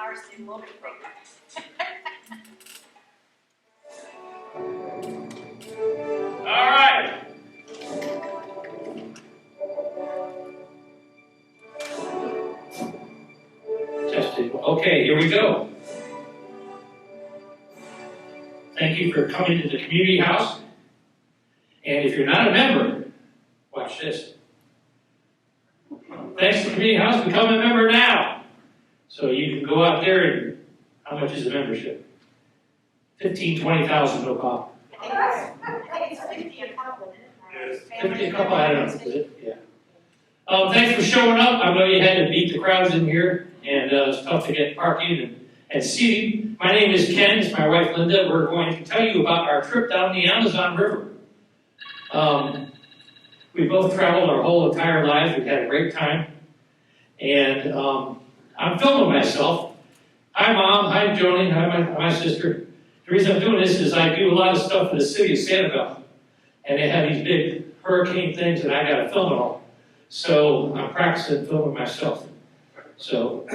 ours is a little bit bigger. All right. Testing. Okay, here we go. Thank you for coming to the community house. And if you're not a member, watch this. Thanks to the community house, become a member now. So you can go out there and, how much is the membership? 15, 20,000, no problem. I think it's 50 a couple, isn't it? 50 a couple, I don't know, is it? Yeah. Thanks for showing up. I know you had to beat the crowds in here, and it was tough to get parking and seating. My name is Ken, it's my wife Linda. We're going to tell you about our trip down the Amazon River. We both traveled our whole entire lives. We've had a great time. And I'm filming myself. Hi, Mom. Hi, Joni. Hi, my sister. The reason I'm doing this is I do a lot of stuff for the city of Sanibel. And they have these big hurricane things, and I got to film it all. So I'm practicing filming myself. So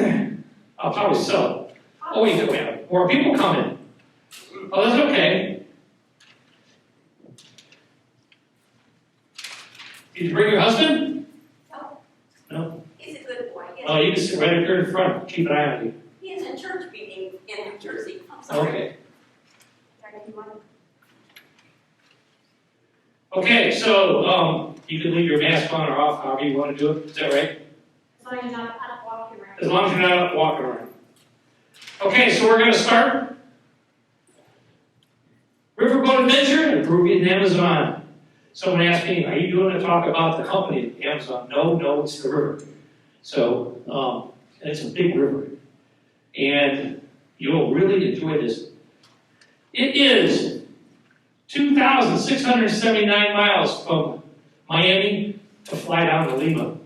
I'll probably sell it. Oh, wait, we have more people coming. Oh, that's okay. Did you bring your husband? No. No? He's a good boy. Oh, you can sit right up here in front. Keep an eye on you. He is in church meeting in New Jersey. I'm sorry. Okay. Okay, so you can leave your mask on or off, however you want to do it. Is that right? As long as you're not out walking around. As long as you're not out walking around. Okay, so we're going to start. Riverboat Adventure in Peruvian Amazon. Someone asked me, are you doing a talk about the company, Amazon? No, it's the river. So, and it's a big river. And you'll really enjoy this. It is 2,679 miles from Miami to fly down to Lima.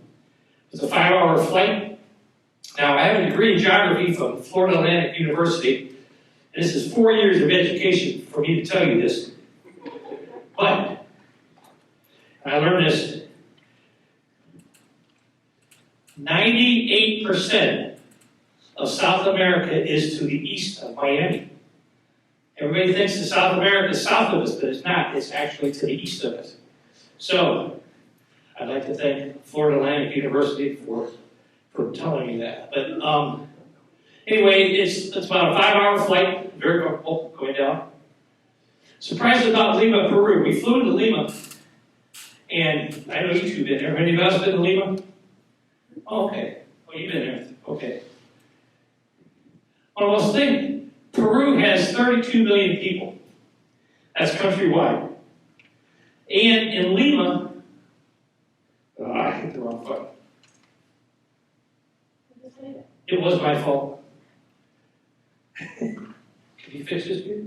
It's a 5-hour flight. Now, I have a degree in geography from Florida Atlantic University. And this is 4 years of education for me to tell you this. But I learned this. 98% of South America is to the east of Miami. Everybody thinks that South America is south of us, but it's not. It's actually to the east of us. So, I'd like to thank Florida Atlantic University for telling me that. But anyway, it's about a 5-hour flight, very comfortable, going down. Surprised about Lima, Peru. We flew into Lima, and I know you two been there. Have any of us been to Lima? Oh, okay. Oh, you've been there. Okay. Well, let's think. Peru has 32 million people. That's countrywide. And in Lima, I hit the wrong button. It was my fault. Can you fix this here?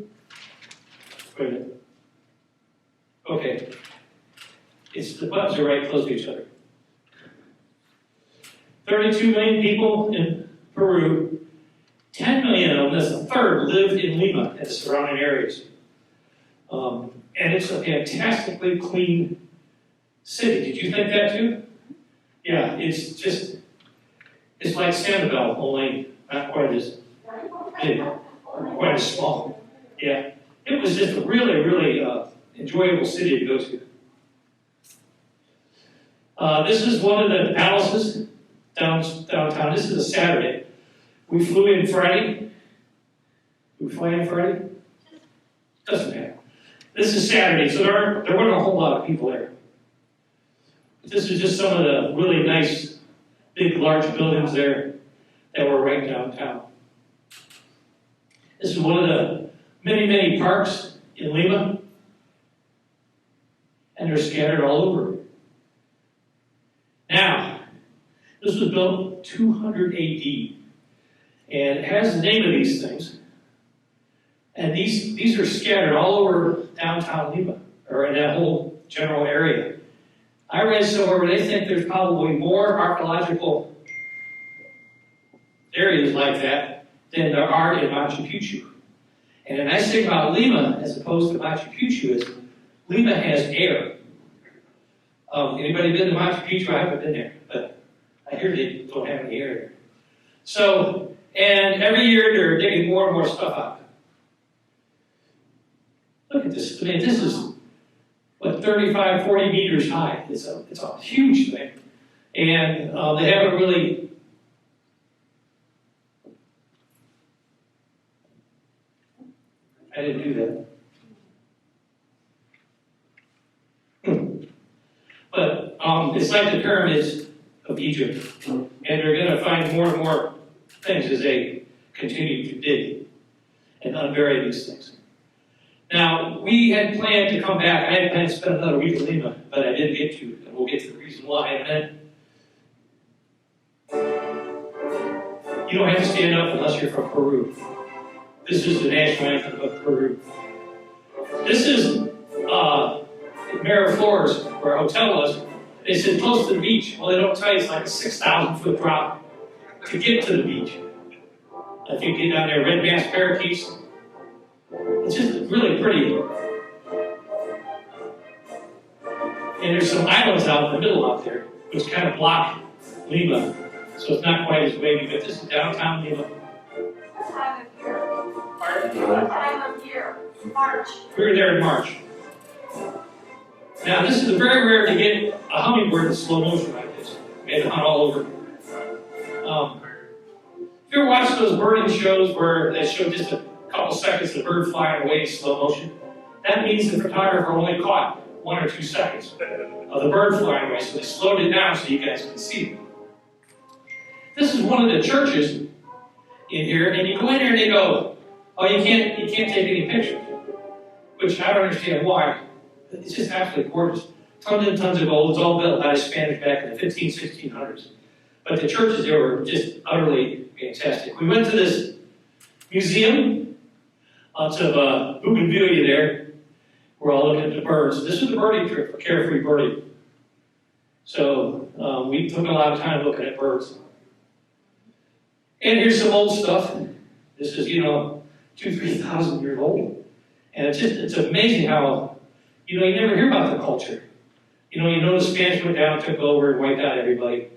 Wait a minute. Okay. The buttons are right close to each other. 32 million people in Peru. 10 million of them, that's a third, live in Lima and the surrounding areas. And it's a fantastically clean city. Did you think that too? Yeah, it's like Sanibel, only not quite as big, quite as small. Yeah, it was just a really, really enjoyable city to go to. This is one of the palaces downtown. This is a Saturday. We flew in Friday. We fly in Friday? Doesn't matter. This is Saturday, so there weren't a whole lot of people there. But this is just some of the really nice, big, large buildings there that were right downtown. This is one of the many, many parks in Lima, and they're scattered all over. Now, this was built 200 AD. And it has the name of these things. And these are scattered all over downtown Lima, or in that whole general area. I read somewhere where they think there's probably more archaeological areas like that than there are in Machu Picchu. And the nice thing about Lima, as opposed to Machu Picchu, is Lima has air. Anybody been to Machu Picchu? I haven't been there, but I hear they don't have any air there. So And every year they're digging more and more stuff out. Look at this. I mean, this is, what, 35, 40 meters high. It's a huge thing. And they haven't really, I didn't do that. But it's like the pyramids of Egypt. And they're going to find more and more things as they continue to dig and unbury these things. Now, we had planned to come back. I had planned to spend another week in Lima, but I didn't get to, and we'll get to the reason why in a minute. You don't have to stand up unless you're from Peru. This is the national anthem of Peru. This is Miraflores, where our hotel was. They said close to the beach. Well, they don't tell you it's like a 6,000-foot drop to get to the beach. If you get down there, red masked parakeets. It's just really pretty. And there's some islands out in the middle out there, which kind of block Lima. So it's not quite as wavy, but this is downtown Lima. What time of year? What time of year? March. We were there in March. Now, this is very rare to get a hummingbird in slow motion like this. We had to hunt all over. If you ever watch those birding shows where they show just a couple seconds of the bird flying away in slow motion, that means the photographer only caught 1 or 2 seconds of the bird flying away, so they slowed it down so you guys can see it. This is one of the churches in here, and you go in there and they go, oh, you can't take any pictures, which I don't understand why. It's just absolutely gorgeous. Tons and tons of gold. It's all built by the Spanish back in the 1600s. But the churches there were just utterly fantastic. We went to this museum, lots of bougainvillea there. We're all looking at the birds. This was the birding trip for Carefree birding. So we took a lot of time looking at birds. And here's some old stuff. This is, 2,000 to 3,000 years old. And it's amazing how, you never hear about the culture. You know the Spanish went down, took over, and wiped out everybody,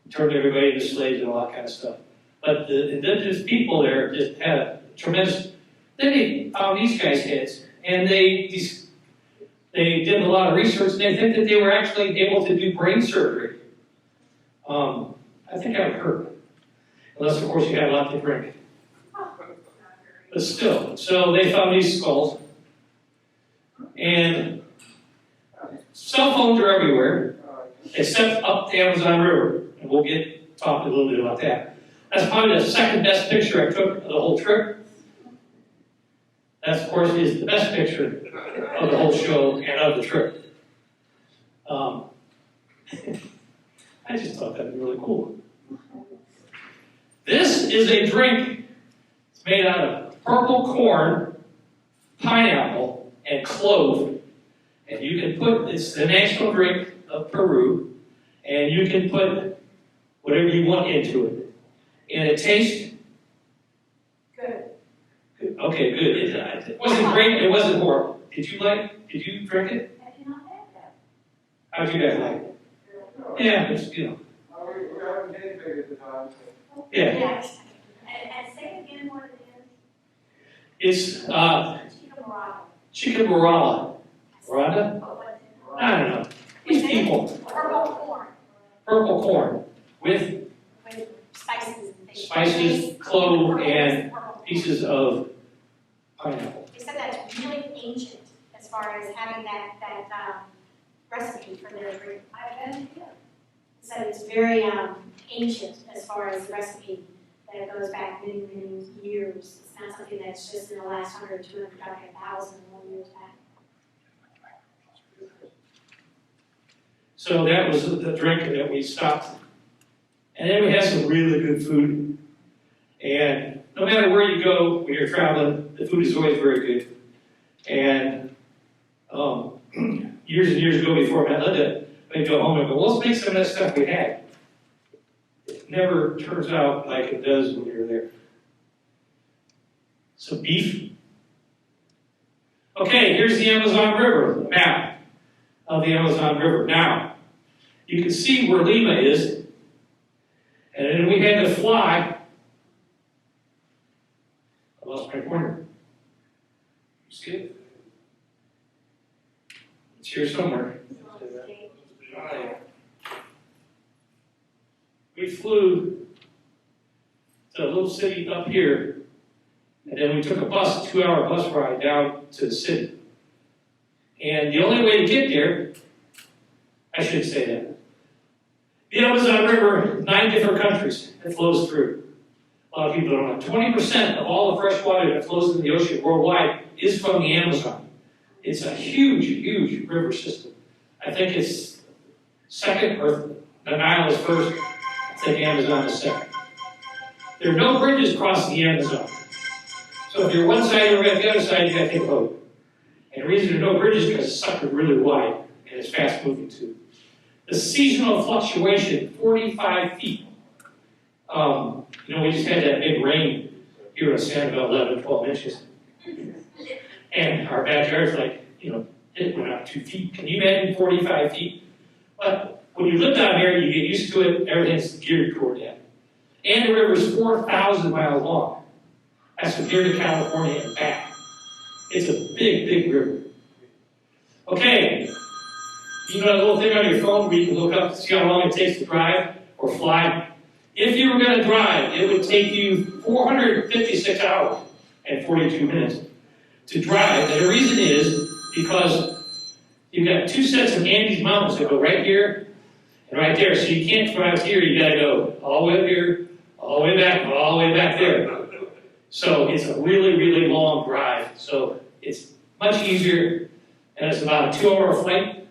turned everybody into slaves and all that kind of stuff. But the indigenous people there just had a tremendous. Then they found these guys' heads, and they did a lot of research, and they think that they were actually able to do brain surgery. I think I would hurt, unless of course you had a lot to drink. But still, so they found these skulls, and cell phones are everywhere, except up the Amazon River, and we'll talk a little bit about that. That's probably the second best picture I took of the whole trip. That, of course, is the best picture of the whole show and of the trip. I just thought that was really cool. This is a drink. It's made out of purple corn, pineapple, and clove. And you can it's the national drink of Peru, and you can put whatever you want into it. And it tastes good. Okay, good. It wasn't great, it wasn't horrible. Did you drink it? I did not have that. How'd you guys like it? Yeah, it's, We were having guinea pig at the time. Yeah. Yes. And say again what it It's is. chicken morala. Rhonda? But what's it? I don't know. These people. Purple corn Purple corn with with spices and things. spices, clove, and Purple. pieces of pineapple. They said that's really ancient as far as having that recipe for their drink. I bet it is. So it's very ancient as far as the recipe, that it goes back many, many years. It's not something that's just in the last 100, 200, 1,000 more years back. So that was the drink that we stopped. And then we had some really good food. And no matter where you go when you're traveling, the food is always very good. And years and years ago before I led it, I'd go home and go, well, let's make some of that stuff we had. It never turns out like it does when you're there. So beef. Okay, here's the Amazon River, the map of the Amazon River. Now, you can see where Lima is, and then we had to fly lost my pointer. You see it? It's here somewhere. We flew to a little city up here, and then we took a bus, a 2-hour bus ride down to the city. And the only way to get there, I should say that, the Amazon River, 9 different countries it flows through. A lot of people don't know. 20% of all the fresh water that flows into the ocean worldwide is from the Amazon. It's a huge, huge river system. I think it's second, or the Nile is first. I think Amazon is second. There are no bridges crossing the Amazon. So if you're one side or the other side, you got to take a boat. And the reason there are no bridges is because it's sucked really wide and it's fast moving too. The seasonal fluctuation, 45 feet. We just had that big rain here in Sanibel, 11, 12 inches. And our backyard's like, it went up 2 feet. Can you imagine 45 feet? But when you live down here, you get used to it. Everything's geared toward that. And the river's 4,000 miles long. That's from here to California and back. It's a big, big river. Okay. You know that little thing on your phone where you can look up to see how long it takes to drive or fly? If you were going to drive, it would take you 456 hours and 42 minutes to drive. And the reason is because you've got 2 sets of Andes Mountains that go right here and right there. So you can't drive here. You got to go all the way up here, all the way back, all the way back there. So it's a really, really long drive. So it's much easier, and it's about a 2-hour flight.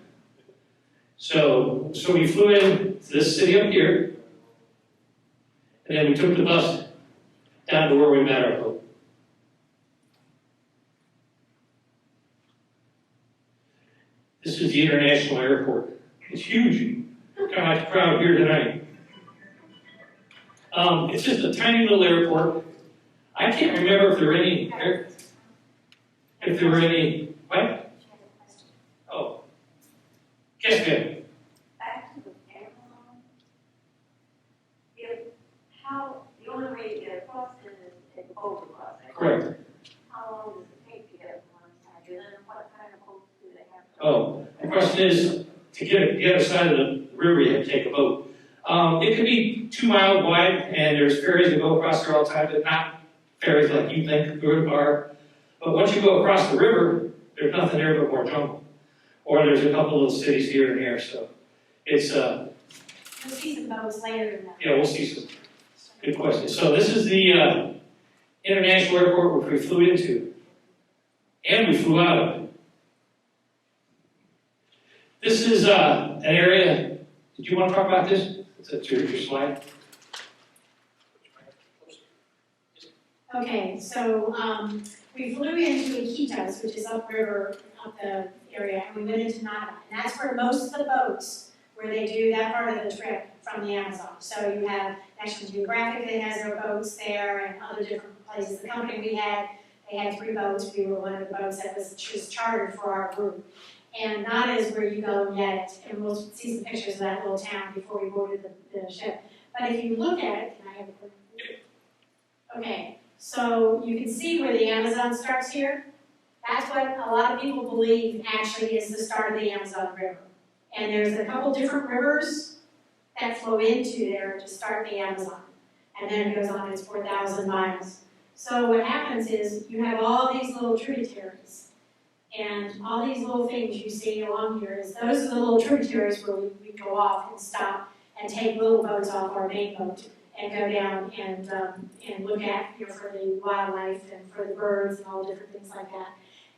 So we flew in to this city up here, and then we took the bus down to where we met our boat. This is the international airport. It's huge, kind of like the crowd here tonight. It's just a tiny little airport. I can't remember if there were any, what? Oh, yes, ma'am. Back to the Amazon. The only way to get across it is to take a boat across it. Correct. How long does it take to get from one side? And then what kind of boats do they have? Oh, the question is, to get to the other side of the river, you have to take a boat. It could be 2 miles wide, and there's ferries that go across there all the time, but not ferries like you think are. But once you go across the river, there's nothing there but more jungle. Or there's a couple little cities here and there, so it's, We'll see some boats later in that. yeah, we'll see some. Good question. So this is the international airport which we flew into, and we flew out of. This is an area. Did you want to talk about this? It's your slide. Okay, so we flew into Iquitos, which is upriver, up the area, and we went into Nada. And that's where most of the boats, where they do that part of the trip from the Amazon. So you have National Geographic that has their boats there and other different places. The company we had, they had 3 boats. We were one of the boats that was chartered for our group. And Nada is where you go and get it. And we'll see some pictures of that little town before we boarded the ship. But if you look at it, can I have a quick? Okay. So you can see where the Amazon starts here. That's what a lot of people believe actually is the start of the Amazon River. And there's a couple different rivers that flow into there to start the Amazon. And then it goes on its 4,000 miles. So what happens is you have all these little tributaries. And all these little things you see along here is those are the little tributaries where we go off and stop and take little boats off our main boat and go down and look at, for the wildlife and for the birds and all different things like that.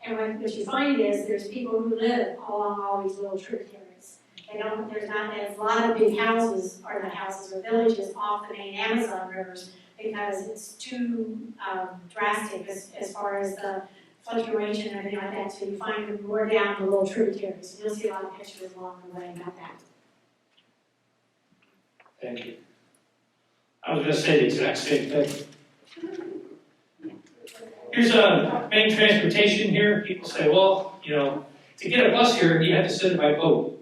And what you find is there's people who live along all these little tributaries. There's not a lot of big houses, or not houses or villages off the main Amazon rivers because it's too drastic as far as the fluctuation and everything like that. So you find them more down the little tributaries. You'll see a lot of pictures along the way about that. Thank you. I was going to say the exact same thing. Here's a main transportation here. People say, well, to get a bus here, you have to send it by boat.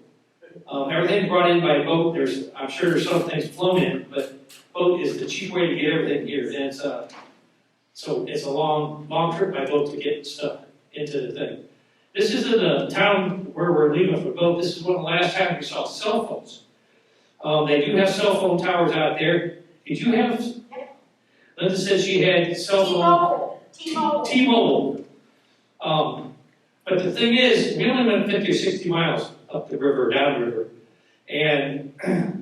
Everything's brought in by boat. I'm sure there's some things flown in, but boat is the cheap way to get everything here. And it's So it's a long trip by boat to get stuff into the thing. This isn't a town where we're leaving for boat. This is one of the last times we saw cell phones. They do have cell phone towers out there. Did you have? Linda said she had cell phone. T-Mobile. But the thing is, we only went 50 or 60 miles up the river, down the river. And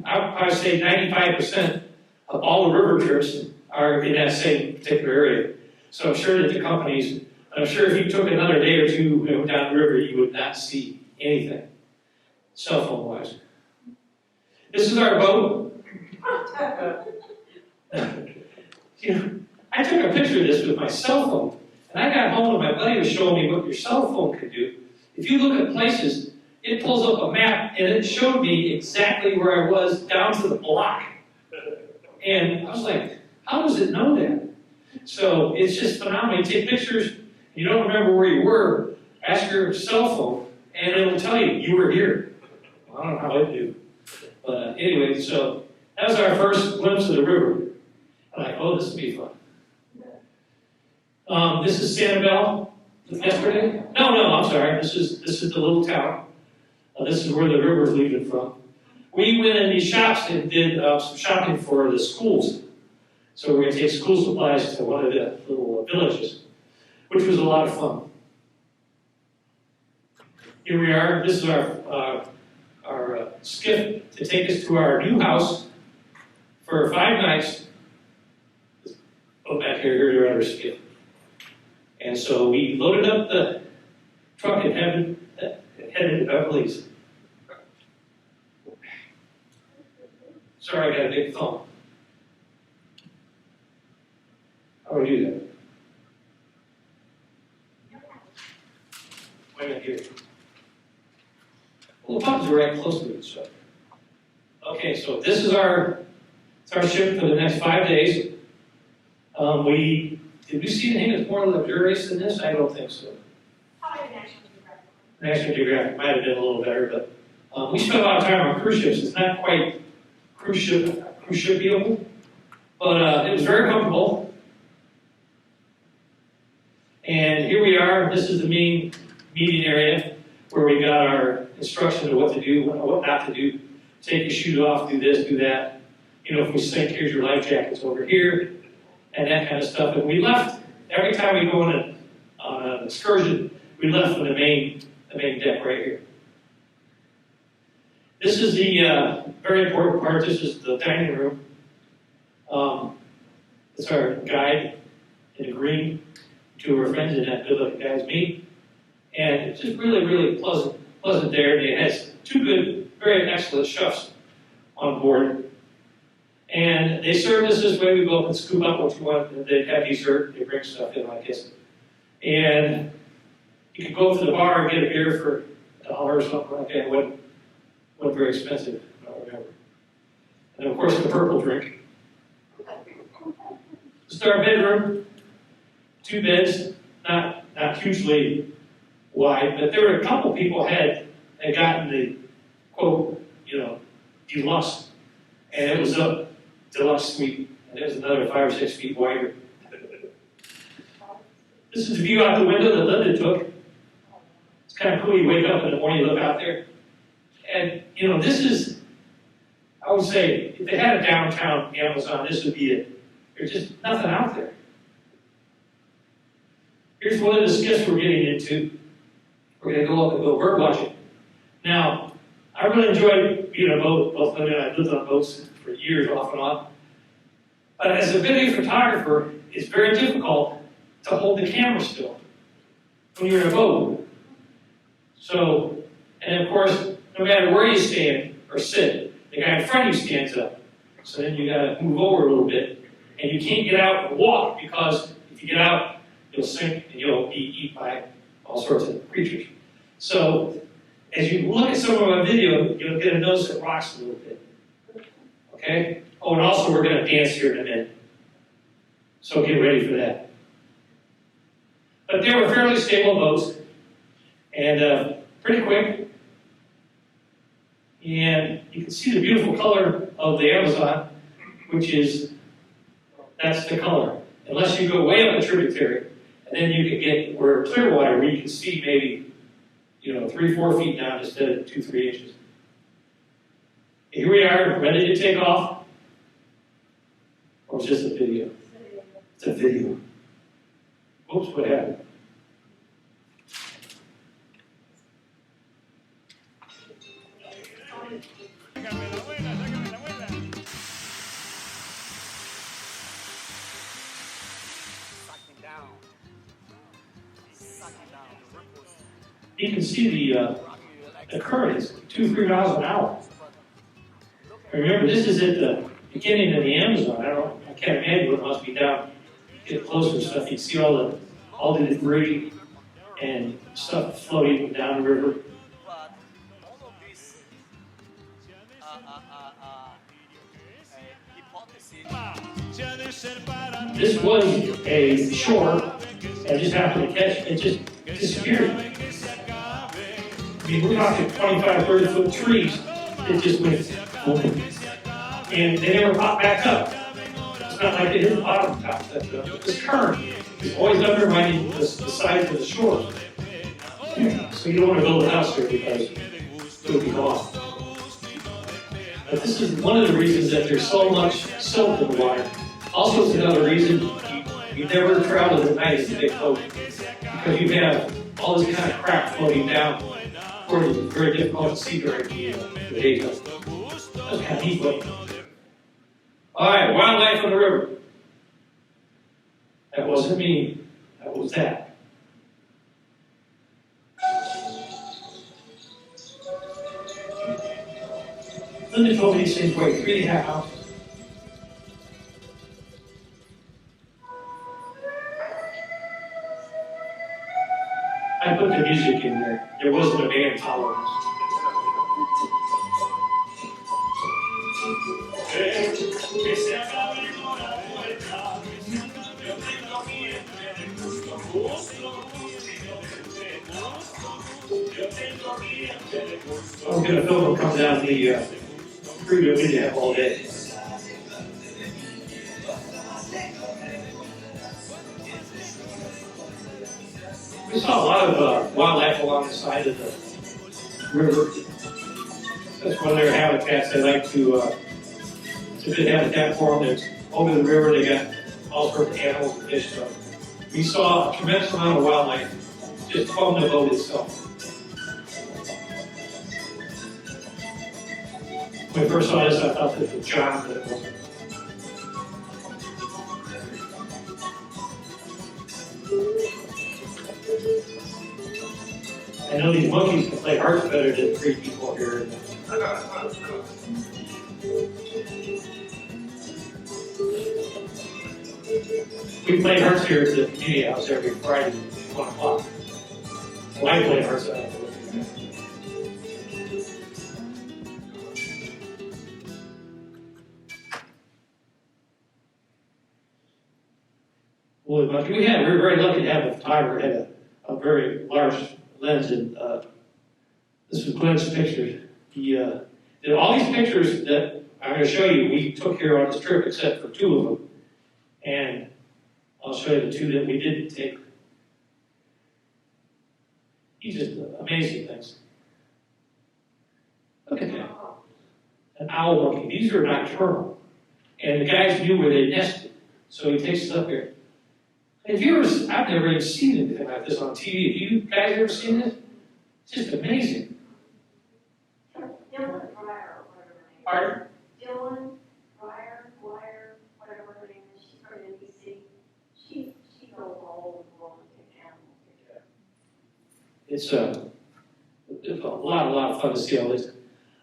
I would probably say 95% of all the river trips are in that same particular area. So I'm sure that the companies, I'm sure if you took another day or two and went down the river, you would not see anything, cell phone wise. This is our boat. You know, I took a picture of this with my cell phone, and I got home and my buddy was showing me what your cell phone could do. If you look at places, it pulls up a map and it showed me exactly where I was down to the block. And I was like, how does it know that? So it's just phenomenal. You take pictures, you don't remember where you were, ask your cell phone, and it'll tell you you were here. Well, I don't know how it knew. But anyway, so that was our first glimpse of the river. I'm like, oh, this will be fun. This is Sanibel. Yesterday? No, I'm sorry. This is the little town. This is where the river's leaving from. We went in these shops and did some shopping for the schools. So we're going to take school supplies to one of the little villages, which was a lot of fun. Here we are. This is our skiff to take us to our new house for 5 nights. Go back here to our skiff. And so we loaded up the truck and headed to Beverly's. Sorry, I got a big phone. How do I do that? Wait a minute here. Well, the buttons are right close to each other. Okay, so this is our ship for the next 5 days. Did we see anything that's more luxurious than this? I don't think so. Probably National Geographic. National Geographic might have been a little better, but we spent a lot of time on cruise ships. It's not quite cruise ship-able, but it was very comfortable. And here we are. This is the main meeting area where we got our instruction of what to do, what not to do. Take your shoes off, do this, do that. You know, if we sink, here's your life jackets over here, and that kind of stuff. And we left, every time we go on an excursion, we left from the main deck right here. This is the very important part. This is the dining room. It's our guide in the green. 2 of our friends in that good-looking guy is me. And it's just really, really pleasant there. And it has 2 good, very excellent chefs on board. And they serve us this way. We go up and scoop up what you want. And they have dessert. They bring stuff in like this. And you can go to the bar and get a beer for $1 or something like that. It wasn't very expensive, I don't remember. And of course, the purple drink. This is our bedroom. 2 beds, not hugely wide, but there were a couple people had gotten the quote, deluxe, and it was a deluxe suite, and it was another 5 or 6 feet wider. This is the view out the window that Linda took. It's kind of cool. You wake up in the morning, you look out there, and this is, I would say, if they had a downtown Amazon, this would be it. There's just nothing out there. Here's one of the skiffs we're getting into. We're going to go up and go bird watching. Now, I really enjoyed being on a boat. Both Linda and I lived on boats for years, off and on. But as a video photographer, it's very difficult to hold the camera still when you're in a boat. So, and of course, no matter where you stand or sit, the guy in front of you stands up. So then you got to move over a little bit, and you can't get out and walk because if you get out, you'll sink and you'll be eaten by all sorts of creatures. So, as you look at some of my video, you'll get a nose that rocks a little bit. Okay? Oh, and also we're going to dance here in a minute. So get ready for that. But they were fairly stable boats and pretty quick. And you can see the beautiful color of the Amazon, which is, that's the color. unless you go way up a tributary, and then you can get where clear water, where you can see maybe, 3, 4 feet down instead of 2, 3 inches. Here we are, ready to take off. Or is this a video? It's a video. Oops, what happened? You can see the current is 2-3 miles an hour. Remember, this is at the beginning of the Amazon. I can't imagine what it must be down. Get closer and stuff, you see all the debris and stuff floating down the river. This was a shore. I just happened to catch it. It just disappeared. I mean, we're talking 25, 30-foot trees. It just went boom. And they never popped back up. It's not like they hit the bottom top. This current is always undermining the sides of the shore. So you don't want to build a house here because it'll be gone. But this is one of the reasons that there's so much silt in the water. Also, it's another reason you never travel at night in a big boat because you have all this kind of crap floating down where it's very difficult to see during the daytime. That's kind of neat looking. All right, wildlife on the river. That wasn't me. That was that. Linda told me these things weigh 3.5 ounces. I put the music in there. There wasn't a band following us. I'm going to film them come down the crew that we have all day. We saw a lot of wildlife along the side of the river. That's one of their habitats. They like to, it's a good habitat for them. It's over the river, they got all sorts of animals and fish. So we saw a tremendous amount of wildlife just on the boat itself. When I first saw this, I thought this was John, but it wasn't. I know these monkeys can play hearts better than 3 people here. We play hearts here at the community house every Friday at 1 o'clock. Well, I play hearts out. We were very lucky to have a photographer who had a very large lens, and this was Glenn's pictures. He did all these pictures that I'm going to show you we took here on this trip, except for 2 of them. And I'll show you the 2 that we didn't take. These are amazing things. Look at that. An owl monkey. These are nocturnal. And the guys knew where they nested. So he takes us up here. Have you ever, I've never even seen anything like this on TV. Have you guys ever seen this? It's just amazing. Dylan Breyer, whatever her name is. Pardon? Dylan Breyer, whatever her name is, she's from NBC. She knows all the world and animals. It's a lot of fun to see all these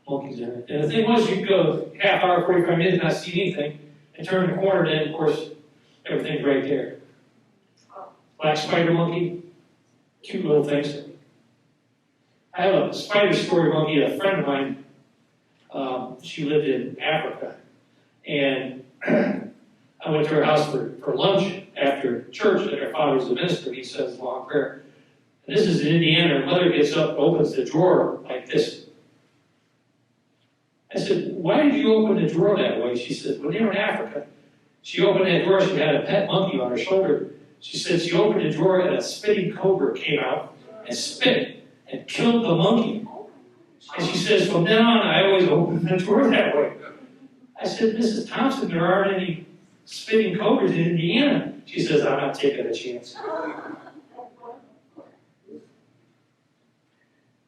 monkeys in it. And the thing was, you'd go half hour, 45 minutes, not see anything, and turn the corner, and then, of course, everything's right there. Black spider monkey, cute little things. I have a spider story monkey, a friend of mine, she lived in Africa, and I went to her house for lunch after church, and her father was the minister, he says a long prayer. And this is in Indiana, her mother gets up, opens the drawer like this. I said, why did you open the drawer that way? She said, when they were in Africa, She opened that drawer, she had a pet monkey on her shoulder. She said she opened the drawer and a spitting cobra came out and spit and killed the monkey. And she says, from then on, I always open the drawer that way. I said, Mrs. Thompson, there aren't any spitting cobras in Indiana. She says, I'm not taking a chance.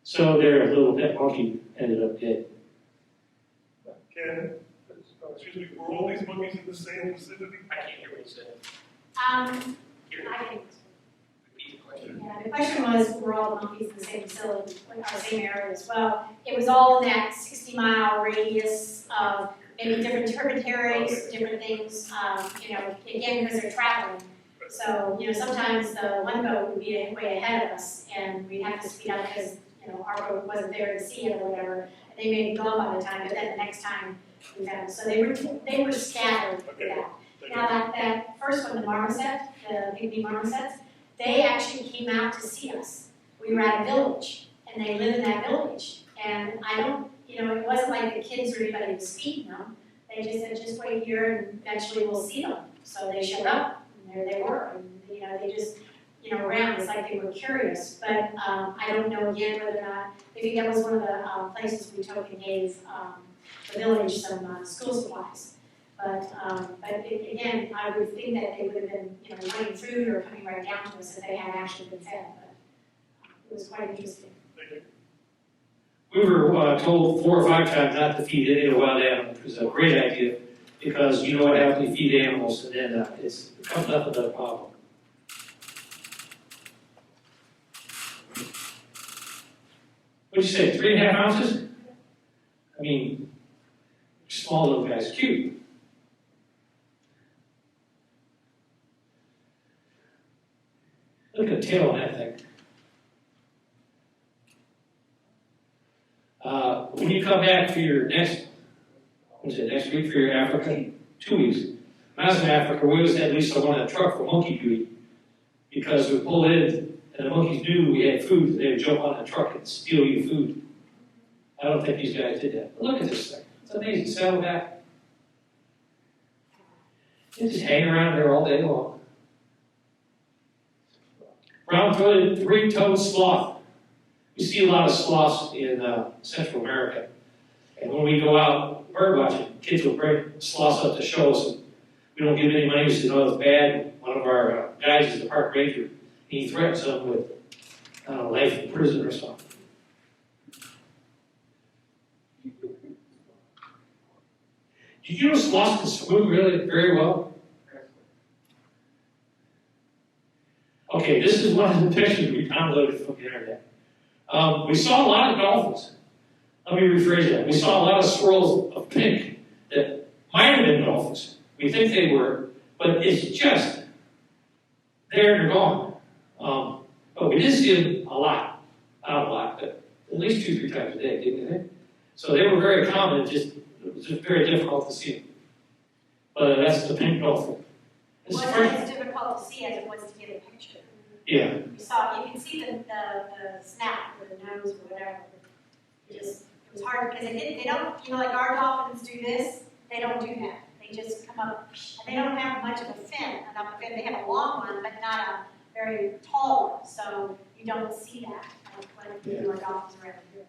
So their little pet monkey ended up dead. Ken, excuse me, were all these monkeys in the same vicinity? I can't hear what you said. I can. Repeat the question. Yeah, the question was, were all the monkeys in the same facility, or same area as well? It was all in that 60-mile radius of maybe different tributaries, different things, again, because they're traveling. So, sometimes the one boat would be way ahead of us, and we'd have to speed up because, our boat wasn't there to see it or whatever. They may be gone by the time, but then the next time we found them. So they were scattered for that. Now, that first one, the marmoset, the pygmy marmosets, they actually came out to see us. We were at a village, and they lived in that village. And it wasn't like the kids or anybody was feeding them. They just said, just wait here, and eventually we'll see them. So they showed up, and there they were. And, they just, around. It's like they were curious. But I don't know again whether or not, I think that was one of the places we took and gave the village some school supplies. But again, I would think that they would have been, running food or coming right down to us if they had actually been fed. But it was quite interesting. We were told 4 or 5 times not to feed any of the wild animals, which was a great idea, because you know what happens when you feed animals, and then it comes up with a problem. What'd you say, 3.5 ounces? I mean, small little guy's cute. Look at the tail on that thing. When you come back for your next week for your Africa? 2 weeks. When I was in Africa, we always had at least one on the truck for monkey duty. Because we pulled in, and the monkeys knew we had food, they would jump on the truck and steal your food. I don't think these guys did that. But look at this thing. It's amazing. Saddleback. They just hang around there all day long. Brown-throated, 3-toed sloth. We see a lot of sloths in Central America. And when we go out bird watching, kids will bring sloths up to show us. And we don't give any money. We say, no, it's bad. One of our guys is the park ranger. And he threatens them with life in prison or something. Did you know sloths can swim really very well? Okay, this is one of the pictures we downloaded from the internet. We saw a lot of dolphins. Let me rephrase that. We saw a lot of swirls of pink that might have been dolphins. We think they were, but it's just there and they're gone. But we did see them a lot. Not a lot, but at least 2-3 times a day, didn't they? So they were very common, it was just very difficult to see them. But that's the pink dolphin. It wasn't as difficult to see as it was to get a picture. Yeah. You can see the snap or the nose or whatever. It was hard because they don't, like our dolphins do this, they don't do that. They just come up, and they don't have much of a fin. They have a long one, but not a very tall one. So you don't see that when our dolphins are over here.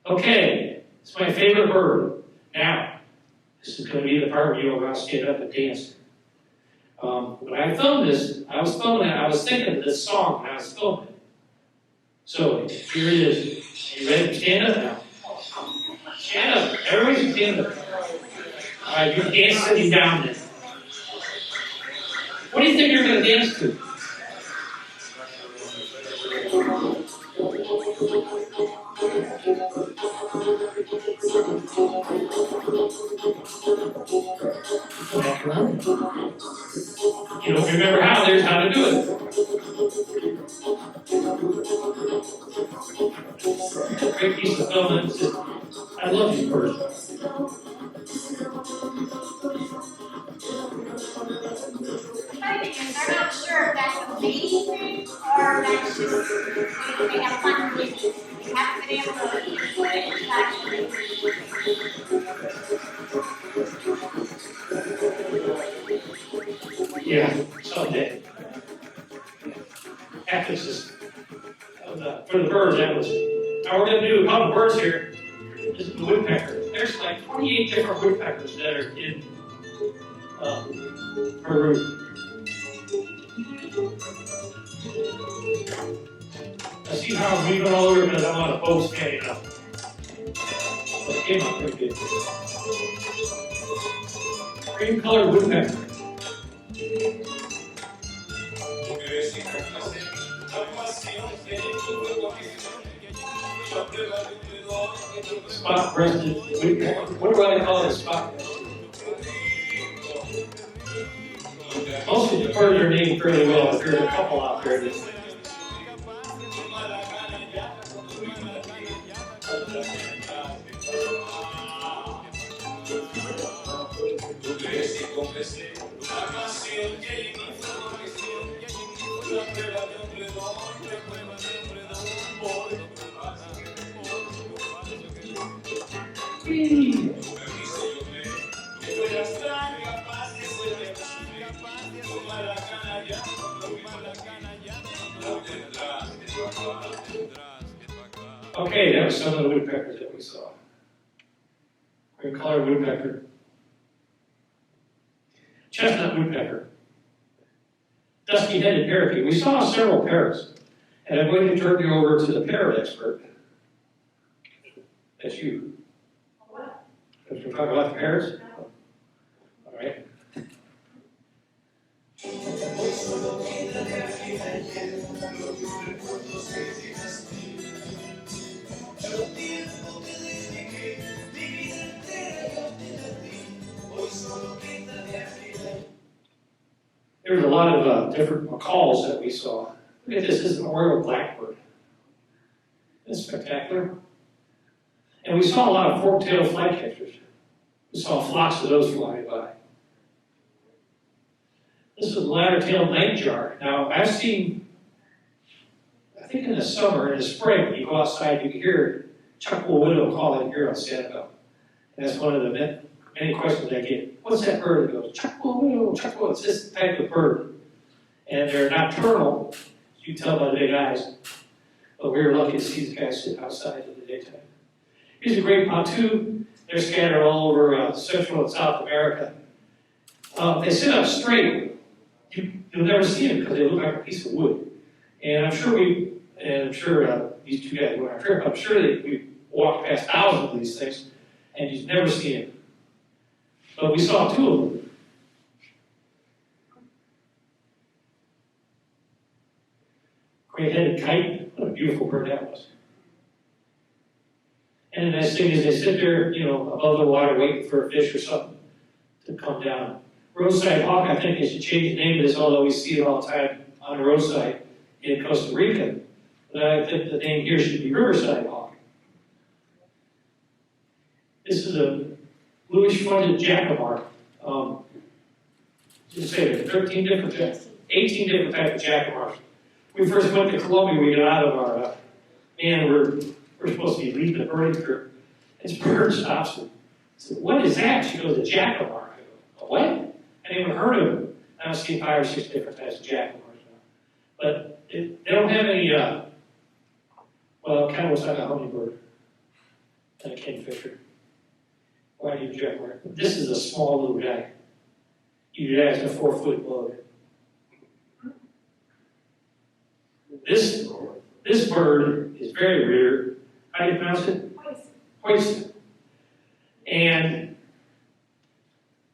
Okay, it's my favorite bird. Now, this is going to be the part where you're going to stand up and dance. When I filmed this, I was thinking of this song when I was filming it. So, here it is. Are you ready to stand up now? Stand up. Everybody stand up. All right, you're dancing down there. What do you think you're going to dance to? You don't remember how, there's how to do it. Great piece of film. I love you first. They're not sure if that's a main thing or that's just they have fun with it. They haven't been able to actually. Yeah, someday. Emphasis for the birds, that was. Now we're going to do a couple birds here. This is the woodpecker. There's like 28 different woodpeckers that are in Peru. I see how I'm moving all over because I'm on a boat standing up. But it came out pretty good. Green colored woodpecker. Spot breasted woodpecker. What do I call it? Spot breasted. Most of the birds are named fairly well. There's a couple out there that. Okay, that was some of the woodpeckers that we saw. Green colored woodpecker. Chestnut woodpecker. Dusky-headed parakeet. We saw several parrots. And I'm going to turn you over to the parrot expert. That's you. What? Because we're talking about the parrots? All right. There's a lot of different macaws that we saw. Look at this is an Oriole blackbird. It's spectacular. And we saw a lot of fork-tailed flycatchers. We saw flocks of those flying by. This is a ladder-tailed nightjar. Now, I've seen, I think in the summer, in the spring, you go outside, you can hear chuckle widow calling here on Sanibel. And that's one of the many questions I get. What's that bird? It goes, chuckle widow, chuckle. It's this type of bird. And they're nocturnal, you can tell by the big eyes. But we were lucky to see these guys sit outside in the daytime. Here's a great pontoon. They're scattered all over Central and South America. They sit up straight. You'll never see them because they look like a piece of wood. And I'm sure these two guys went on a trip. I'm sure that we walked past thousands of these things, and you've never seen them. But we saw two of them. Gray-headed kite. What a beautiful bird that was. And the nice thing is they sit there, above the water waiting for a fish or something to come down. Roadside hawk, I think they should change the name of this, although we see it all the time on the roadside in Costa Rica. But I think the name here should be riverside hawk. This is a bluish-fronted jacamar. Just say there's 18 different types of jacamars. We first went to Colombia, we got out of our we're supposed to be leaving the birding trip. This bird stops and says, "What is that?" She goes, "A jacamar." I go, "A what?" I never heard of them. I've seen 5 or 6 different types of jacamars now. But they don't have any, kind of looks like a hummingbird and a kingfisher. Why do you jacamar? This is a small little guy. You guys have a 4-foot bug. This bird is very rare. How do you pronounce it? Hoist. And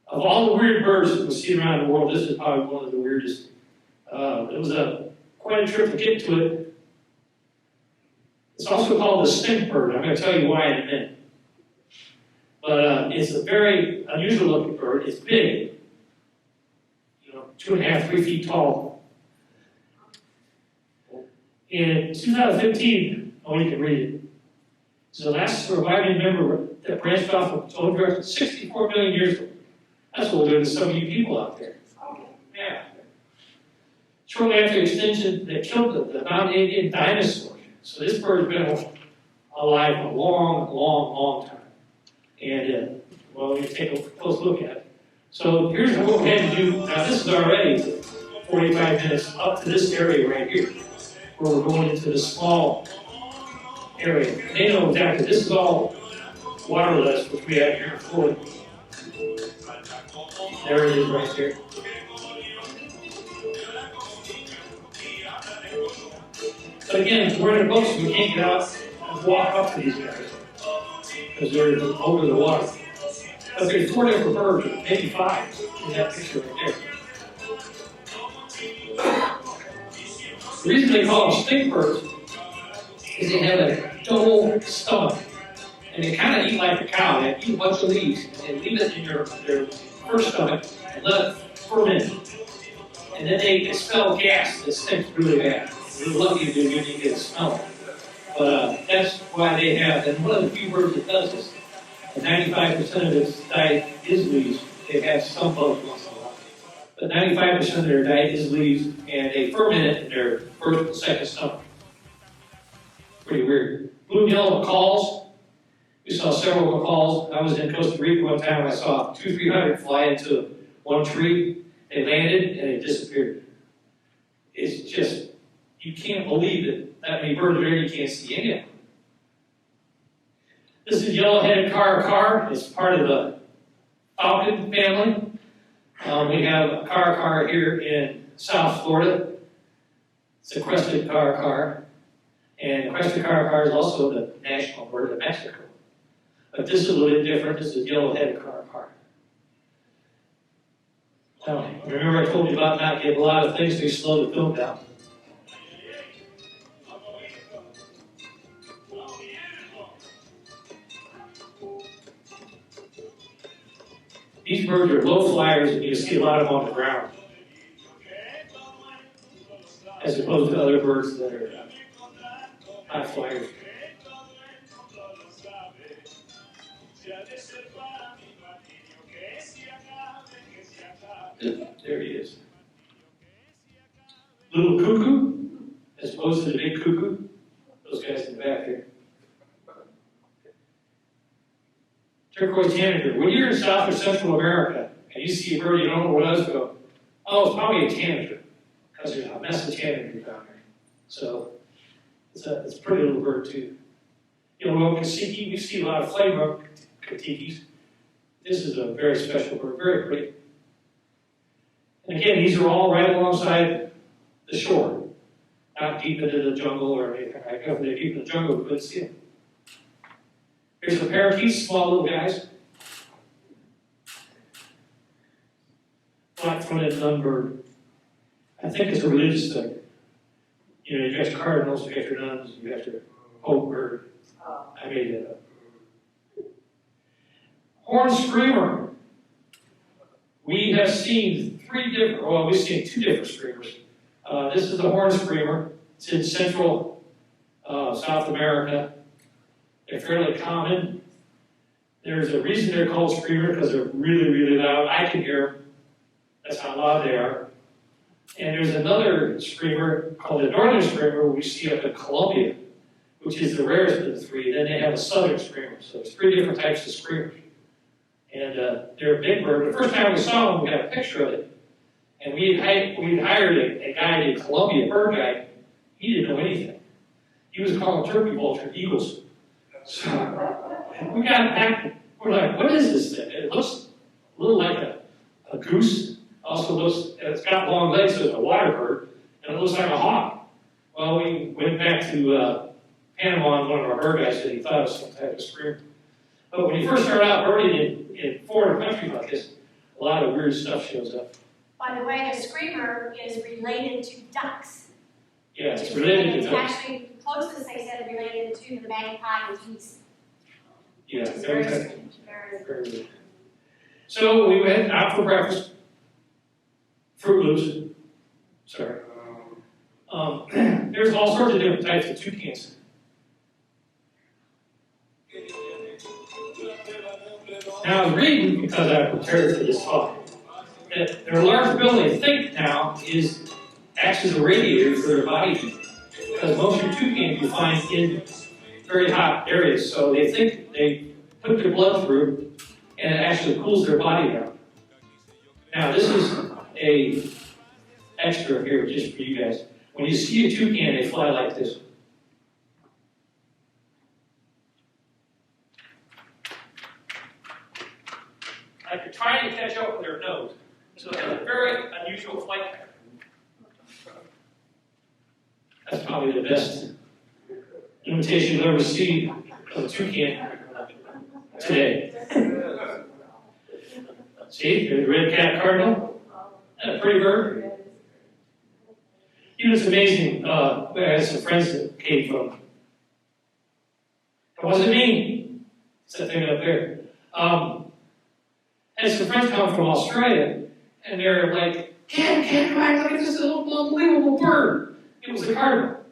of all the weird birds that we see around the world, this is probably one of the weirdest. It was quite a trip to get to it. It's also called the stink bird. I'm going to tell you why in a minute. But it's a very unusual looking bird. It's big, 2.5, 3 feet tall. In 2015, you can read it. It's the last surviving member that branched off of its own direction 64 million years ago. That's what we're doing to some of you people out there. Yeah. Shortly after extinction, they killed the non-Indian dinosaurs. So this bird's been alive a long, long, long time. And, when you take a close look at it, So here's what we had to do. Now this is already 45 minutes up to this area right here, where we're going into the small area. They know exactly, this is all waterless, which we have here in Florida. There it is right there. But again, we're in a boat, so we can't get out and walk up to these guys because they're over the water. But there's 4 different birds, maybe 5 in that picture right there. The reason they call them stink birds is they have a double stomach. And they kind of eat like a cow. They eat a bunch of leaves and leave it in their first stomach and let it ferment. And then they expel gas that stinks really bad. You're lucky if you didn't get a smell. But that's why they have, and one of the few birds that does this, and 95% of its diet is leaves. They have some bugs once in a while. But 95% of their diet is leaves, and they ferment it in their first and second stomach. Pretty weird. Blue and yellow macaws. We saw several macaws. I was in Costa Rica one time, I saw 200-300 fly into one tree. They landed, and it disappeared. It's just, you can't believe it. That many birds are there, you can't see any of them. This is yellow-headed car. It's part of the falcon family. We have a car here in South Florida. It's a crested car. And crested car is also the national bird of Mexico. But this is a little bit different. This is yellow-headed car. Now, remember I told you about not getting a lot of things, so you slow the film down. These birds are low flyers, and you see a lot of them on the ground, as opposed to other birds that are high flyers. There he is. Little cuckoo, as opposed to the big cuckoo. Those guys in the back here. Turquoise tanager. When you're in South or Central America and you see a bird you don't know what it is, go, oh, it's probably a tanager, because there's a mess of tanagers down there. So it's a pretty little bird too. You know, Kasiki, we see a lot of flame katikis. This is a very special bird, very pretty. And again, these are all right alongside the shore, not deep into the jungle or anything. I go if they're deep in the jungle, we couldn't see them. Here's the parakeets, small little guys. Black-fronted nunbird. I think it's a religious thing. You know, you got your cardinals, you got your nuns, you got your pope bird. I made that up. Horned screamer. We have seen we've seen 2 different screamers. This is the horned screamer. It's in Central South America. They're fairly common. There's a reason they're called screamer, because they're really, really loud. I can hear them. That's how loud they are. And there's another screamer called the northern screamer we see up in Colombia, which is the rarest of the 3. Then they have a southern screamer. So there's 3 different types of screamers. And they're a big bird. The first time we saw them, we got a picture of it. And we hired a guy named Colombia, bird guy. He didn't know anything. He was calling turkey vulture eagles. So we got it back. We're like, what is this thing? It looks a little like a goose. Also looks, it's got long legs, so it's a water bird. And it looks like a hawk. Well, we went back to Panama, and one of our bird guys said he thought it was some type of screamer. But when you first start out birding in foreign countries like this, a lot of weird stuff shows up. By the way, the screamer is related to ducks. Yeah, it's related to ducks. It's actually closest, they said, related to the magpie and geese. Yeah, Which is very strange. very weird. So we went out for breakfast. Fruit Loops. Sorry. There's all sorts of different types of toucans. Now I was reading, because I prepared for this talk, that their large bill, they think now, acts as a radiator for their body heat. Because most of your toucans you find in very hot areas, so they think they put their blood through, and it actually cools their body down. Now, this is a extra here just for you guys. When you see a toucan, they fly like this. Like you're trying to catch up with their nose. So they have a very unusual flight pattern. That's probably the best imitation you'll ever see of a toucan today. See, there's a red-capped cardinal. And a pretty bird. You know, it's amazing. I had some friends that came from. It wasn't me. It's that thing up there. Had some friends come from Australia, and they're like, "Ken, look at this little unbelievable bird." It was a cardinal.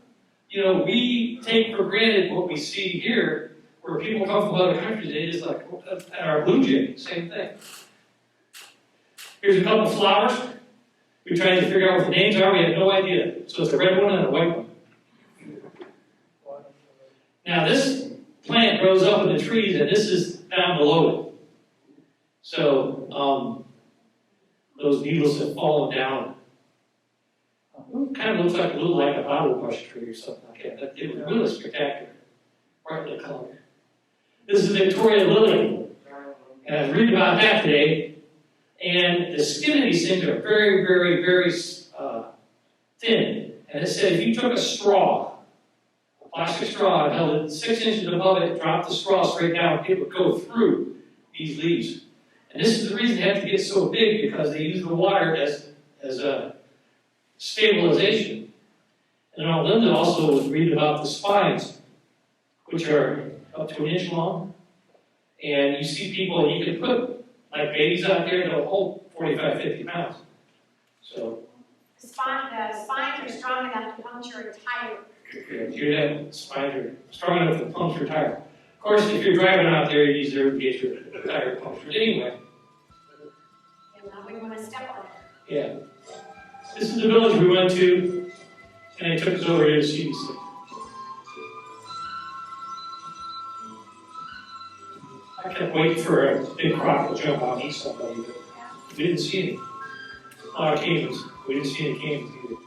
You know, we take for granted what we see here, where people come from other countries. They just like, our blue jay, same thing. Here's a couple flowers. We tried to figure out what the names are. We had no idea. So it's a red one and a white one. Now this plant grows up in the trees, and this is down below it. So those needles have fallen down. It kind of looks like a bottle brush tree or something like that. It was really spectacular. Brightly colored. This is Victoria lily. And I was reading about that today. And the skin of these things are very, very, very thin. And it said if you took a straw, a plastic straw, and held it 6 inches above it, dropped the straw straight down, it would go through these leaves. And this is the reason they have to get so big, because they use the water as a stabilization. And on Linda also was reading about the spines, which are up to 1 inch long. And you see people, and you can put like babies out there that'll hold 45, 50 pounds. So The spines are strong enough to puncture a tire. yeah, hear that? Spines are strong enough to puncture a tire. Of course, if you're driving out there, you deserve to get your tire punctured anyway. And we want to step on it. Yeah. This is the village we went to, and they took us over here to see these things. I kept waiting for a big croc to jump out and eat somebody, but we didn't see any. A lot of caimans. We didn't see any caimans either.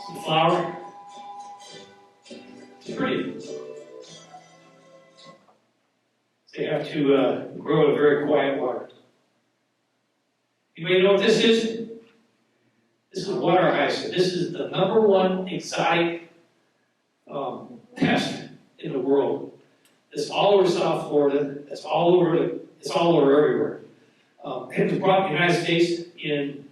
Some flower. It's pretty. They have to grow in very quiet water. Anybody know what this is? This is water hyacinth. This is the #1 exotic pest in the world. It's all over South Florida. It's all over everywhere. It was brought to the United States in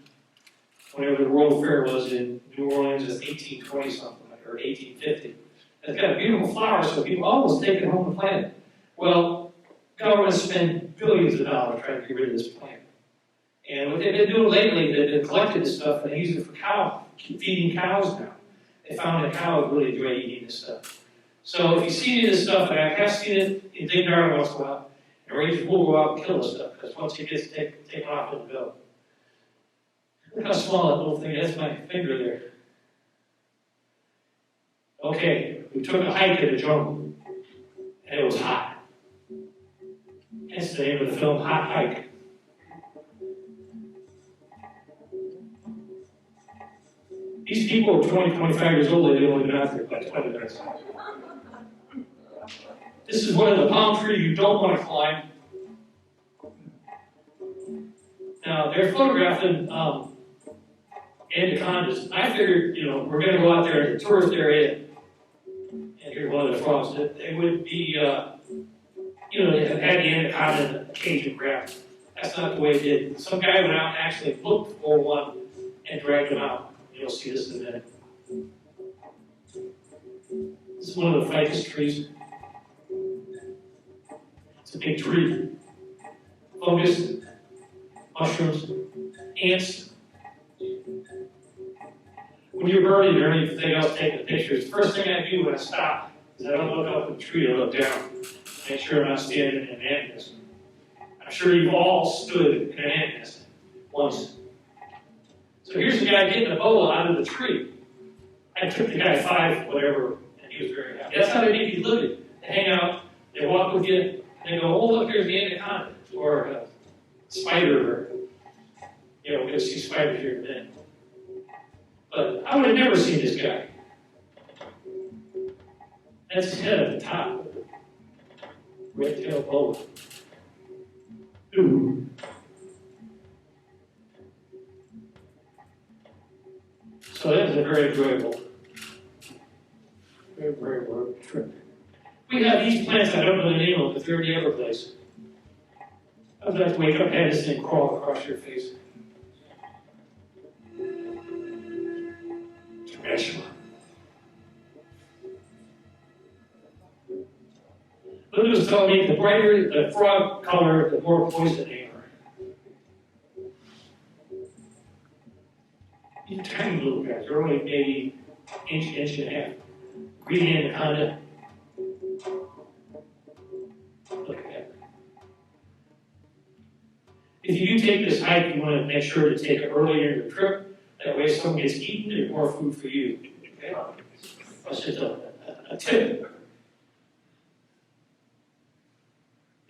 whenever the World Fair was in New Orleans in 1820 something, or 1850. It's got a beautiful flower, so people almost take it home and plant it. Well, governments spend billions of dollars trying to get rid of this plant. And what they've been doing lately, they've collected this stuff and they use it for feeding cows now. They found that cows really enjoy eating this stuff. So if you see any of this stuff, and I have seen it in Big Darwin once in a while, and rangers will go out and kill this stuff, because once it gets taken off, it'll go. Look how small that little thing is. That's my finger there. Okay, we took a hike in the jungle, and it was hot. Hence the name of the film, Hot Hike. These people are 20, 25 years old, they've only been out there about 20 minutes. This is one of the palm trees you don't want to climb. Now, they're photographing anacondas. I figured, we're going to go out there in the tourist area and hear one of the frogs. That they would be, they had the anaconda in a cage and grabbed it. That's not the way it did. Some guy went out and actually looked for one and dragged him out. You'll see this in a minute. This is one of the ficus trees. It's a big tree. Fungus, mushrooms, ants. When you're birding or anything else taking pictures, the first thing I do when I stop is I don't look up at the tree, I look down. Make sure I'm not standing in an ant nest. I'm sure you've all stood in an ant nest once. So here's the guy getting a boa out of the tree. I took the guy 5, whatever, and he was very happy. That's how they make you living. They hang out, they walk with you, and they go, oh, look, here's the anaconda. or a spider, or, you know, we're going to see spiders here in a minute. But I would have never seen this guy. That's his head at the top. Red-tailed boa. Ooh. So that was a very enjoyable trip. We have these plants, I don't know the name of them, but they're in the Everglades. I'd like to wake up and have this thing crawl across your face. Tarantula. Lily was telling me the brighter the frog color, the more poison they are. These tiny little guys, they're only maybe inch and a half. Green anaconda. Look at that. If you do take this hike, you want to make sure to take it earlier in your trip. That way, if someone gets eaten, there's more food for you. Okay? That's just a tip.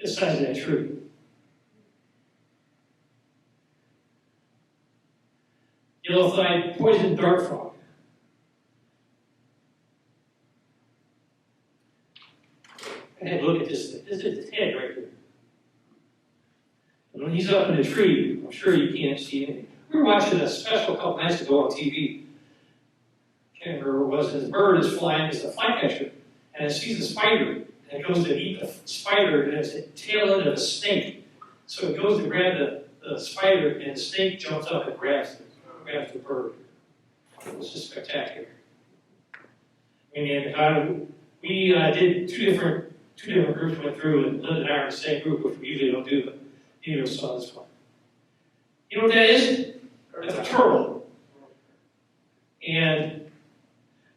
The size of that tree. Yellow-thighed poison dart frog. Hey, look at this thing. This is his head right there. And when he's up in the tree, I'm sure you can't see anything. We were watching a special a couple nights ago on TV. Can't remember what it was. This bird is flying. It's a flycatcher, and it sees a spider, and it goes to eat the spider, and it's the tail end of a snake. So it goes to grab the spider, and the snake jumps up and grabs the bird. It was just spectacular. And we did two different groups went through, and Linda and I are in the same group, which we usually don't do, but neither of us saw this one. You know what that is? That's a turtle. And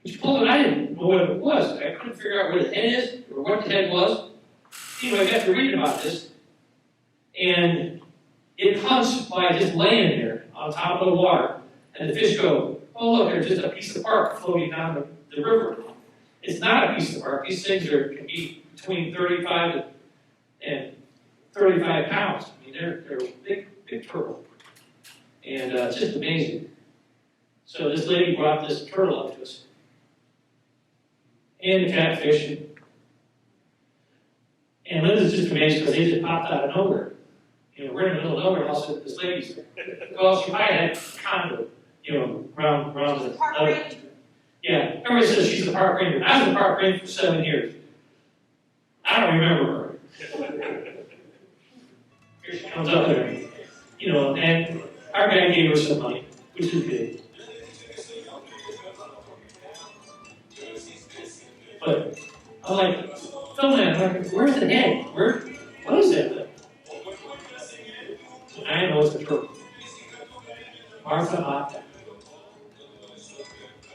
you pulled it, I didn't know what it was. I couldn't figure out where the head is or what the head was. Anyway, I got to reading about this. And it hunts by just laying there on top of the water. And the fish go, oh, look, there's just a piece of bark floating down the river. It's not a piece of bark. These things can be between 35 and 35 pounds. I mean, they're a big turtle. And it's just amazing. So this lady brought this turtle up to us. And the catfish. And Linda's just amazed because they just popped out of nowhere. You know, we're in the middle of nowhere, and all of a sudden this lady's there. Well, she might have had a condo, you know, around the Park ranger. Yeah, everybody says she's a park ranger. I was a park ranger for 7 years. I don't remember her. Here she comes up there, you know, and our guy gave her some money, which is good. But I'm like, film that. I'm like, where's the head? What is that thing? I know it's a turtle. Martha Otta.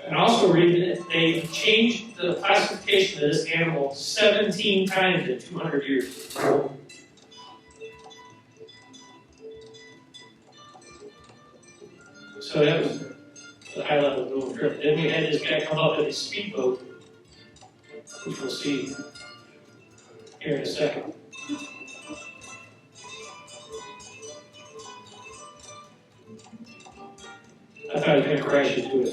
And also reading it, they changed the classification of this animal 17 times in 200 years. So that was the high level little trip. Then we had this guy come up in a speedboat, which we'll see here in a second. I thought he was going to crash into it.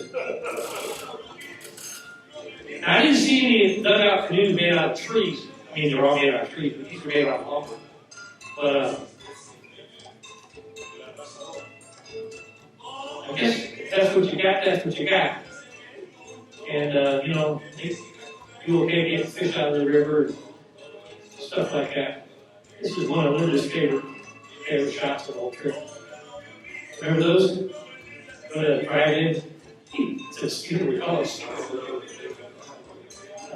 Now, I didn't see any dugout canoes made out of trees. I mean, they're all made out of trees, but these are made out of lumber. But I guess if that's what you got, that's what you got. And, you know, you okay getting fish out of the river and stuff like that. This is one of Linda's favorite shots of the whole trip. Remember those? Go to drive-in. It's a scenery colors. I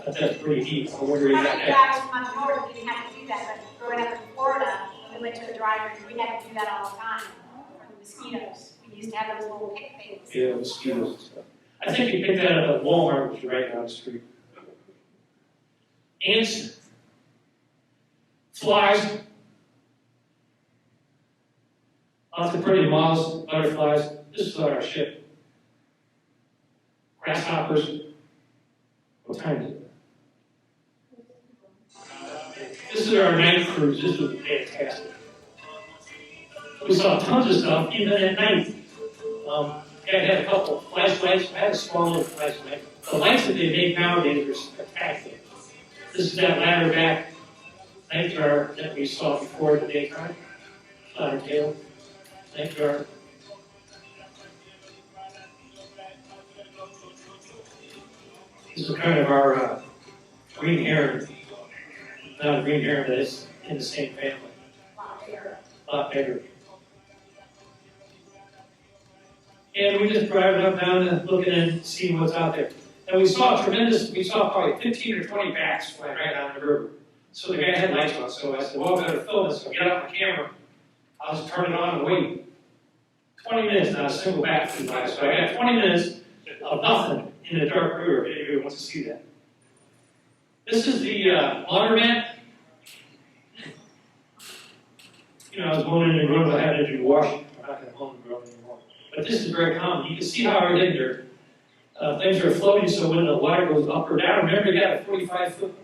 thought that's pretty neat. I wonder if How that many guys from up north didn't have to do that, but growing up in Florida, when we went to a drive-in, we had to do that all the time for the mosquitoes. We used to have those little pick things. Yeah, mosquitoes and stuff. I think you picked that up at Walmart, which is right down the street. Ants, flies, lots of pretty moths, butterflies. This is on our ship. Grasshoppers. What time is it? This is our night cruise. This was fantastic. We saw tons of stuff, even at night. I had a couple of flashlights. I had a small little flashlight. The lights that they make nowadays are spectacular. This is that ladder back night jar that we saw before the daytime. Tailed night jar. This is kind of our green heron. Not a green heron, but it's in the same family. A lot bigger. And we just driving up down and looking and seeing what's out there. And we saw probably 15 or 20 bats flying right down the river. So the guy had lights on, so I said, well, I better film this. So I get out my camera. I'll just turn it on and wait. 20 minutes, not a single bat flew by. So I got 20 minutes of nothing in the dark river, if anybody wants to see that. This is the laundromat. You know, I was going in the room, I had to do washing. I'm not going to mow the room anymore. But this is very common. You can see how everything there, things are floating, so when the water goes up or down, remember you got a 45-foot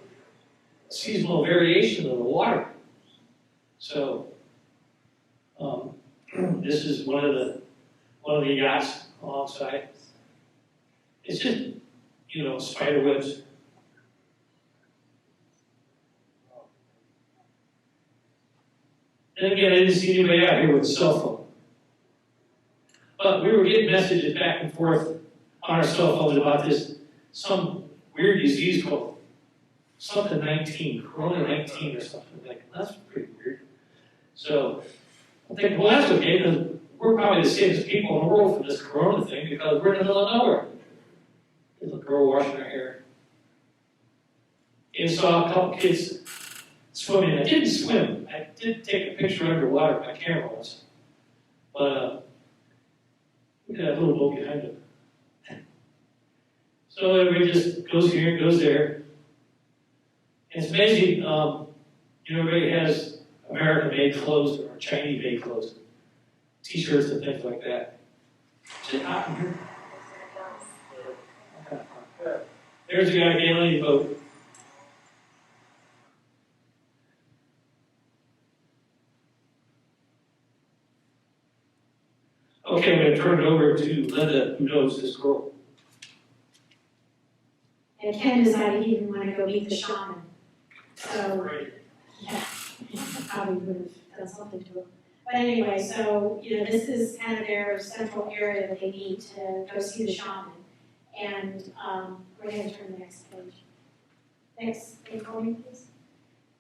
seasonal variation of the water. So, this is one of the yachts alongside. It's just, you know, spider webs. And again, I didn't see anybody out here with a cell phone. But we were getting messages back and forth on our cell phones about some weird disease called something 19, Corona 19 or something like that. That's pretty weird. So I'm thinking, well, that's okay, because we're probably the safest people in the world from this Corona thing because we're in the middle of nowhere. There's a girl washing her hair. And saw a couple kids swimming. I didn't swim. I did take a picture underwater with my camera once. But look at that little boat behind him. So everybody just goes here and goes there. And it's amazing, you know, everybody has American-made clothes or Chinese-made clothes, T-shirts and things like that. Is it hot in here? There's a guy gailing a boat. Okay, I'm going to turn it over to Linda, who knows this girl. And Ken decided he didn't want to go meet the shaman. So, yeah, probably would have done something to him. But anyway, so, you know, this is kind of their central area that they need to go see the shaman. And we're going to turn to the next page. Next page for me, please.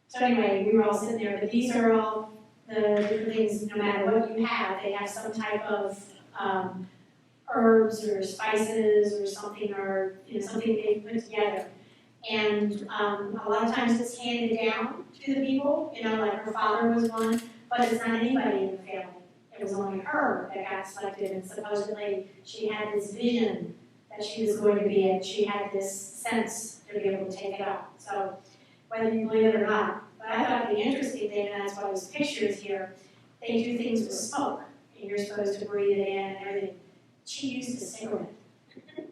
So anyway, we were all sitting there, but these are all the different things, no matter what you have, they have some type of herbs or spices or something, or you know, something they put together. And a lot of times it's handed down to the people, you know, like her father was one, but it's not anybody in the family. It was only her that got selected, and supposedly she had this vision that she was going to be, and she had this sense to be able to take it out. So whether you believe it or not. But I thought the interesting thing, and that's why there's pictures here, they do things with smoke, and you're supposed to breathe it in and everything. She used a cigarette,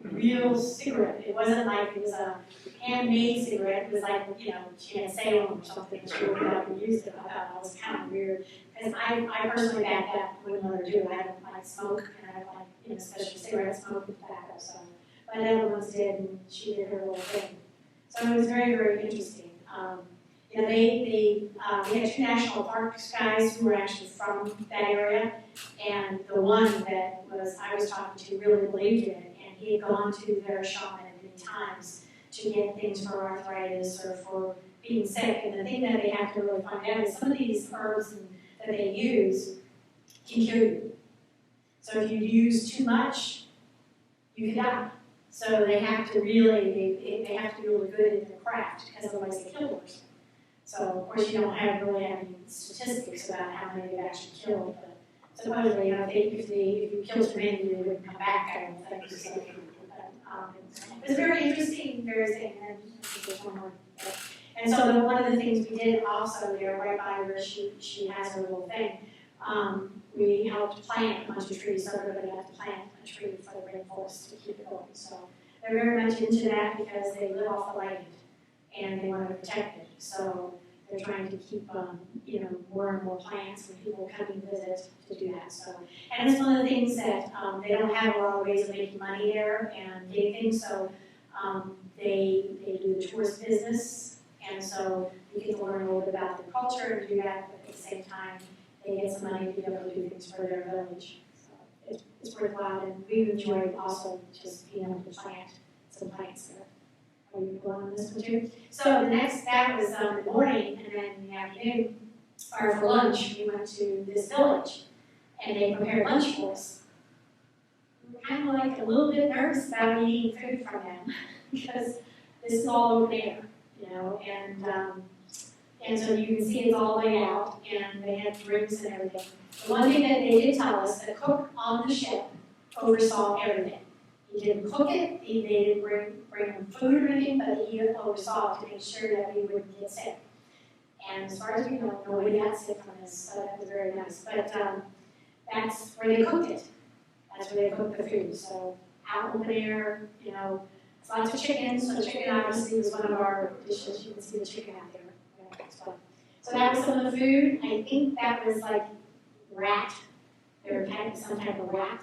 real cigarette. It wasn't like it was a handmade cigarette. It was like, you know, she had Salem or something, and she opened up and used it. I thought that was kind of weird, because I personally back that wouldn't let her do it. I don't like smoke, and I don't like, you know, especially cigarette smoke with tobacco. So, but other ones did, and she did her little thing. So it was very, very interesting. You know, we had two national parks guys who were actually from that area, and the one that I was talking to really believed in it, and he had gone to their shaman many times to get things for arthritis or for being sick. And the thing that they have to really find out is some of these herbs that they use can kill you. So if you use too much, you can die. So they have to really, they have to be really good at their craft, because otherwise they kill the person. So of course you don't really have any statistics about how many they've actually killed, but supposedly, you know, if you kill too many, you wouldn't come back, I don't think. So, it was very interesting, very thing, and I think there's one more. And so one of the things we did also there, right by where she has her little thing, we helped plant a bunch of trees, so everybody got to plant a tree for the rainforest to keep it going. So they're very much into that because they live off the land and they want to protect it. So they're trying to keep, more and more plants and people coming to visit to do that, so. And it's one of the things that, they don't have a lot of ways of making money there and getting things, so, they do the tourist business, and so you get to learn a little bit about their culture and do that, but at the same time, they get some money to be able to do things for their village. So it's worthwhile, and we've enjoyed also just being able to plant some plants there. Are you going on this one too? So that was the morning, and then in the afternoon, or for lunch, we went to this village, and they prepared lunch for us. We were kind of like a little bit nervous about eating food from them, because this is all open air, and so you can see it's all laid out, and they had drinks and everything. The one thing that they did tell us, the cook on the ship oversaw everything. He didn't cook it, they didn't bring them food or anything, but he oversaw to make sure that we wouldn't get sick. And as far as we know, nobody got sick from this, so that was very nice. But that's where they cooked it. That's where they cooked the food. So out open air, lots of chicken. So chicken obviously was one of our dishes. You can see the chicken out there. So that was some of the food. I think that was like rat. They were kind of some type of rat.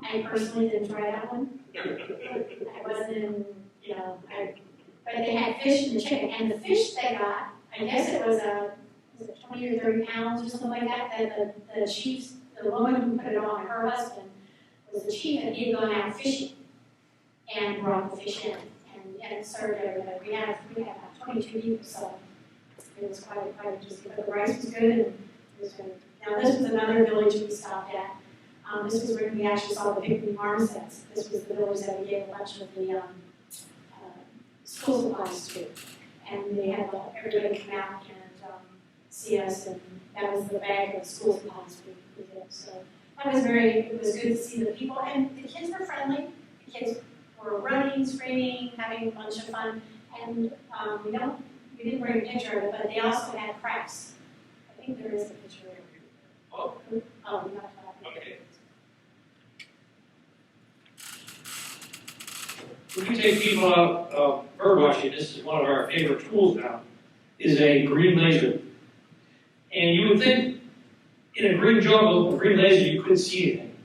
I personally didn't try that one. I wasn't, but they had fish and chicken. And the fish they got, I guess it was 20 or 30 pounds or something like that, that the chief, the woman who put it on, her husband, was the chief, and he had gone out fishing and brought the fish in and served everybody. We had about 22 people, so it was quite interesting. But the rice was good and it was good. Now this was another village we stopped at. This was where we actually saw the picnic marmosets. This was the village that we gave a bunch of the school supplies to. And they had everybody come out and see us, and that was the bag of school supplies we did. So that was it was good to see the people, and the kids were friendly. The kids were running, screaming, having a bunch of fun, and we didn't bring a picture of it, but they also had crafts. I think there is a picture of it. Oh. Oh, we have to Okay. When we take people out bird watching, this is one of our favorite tools now, is a green laser. And you would think in a green jungle, a green laser, you couldn't see anything.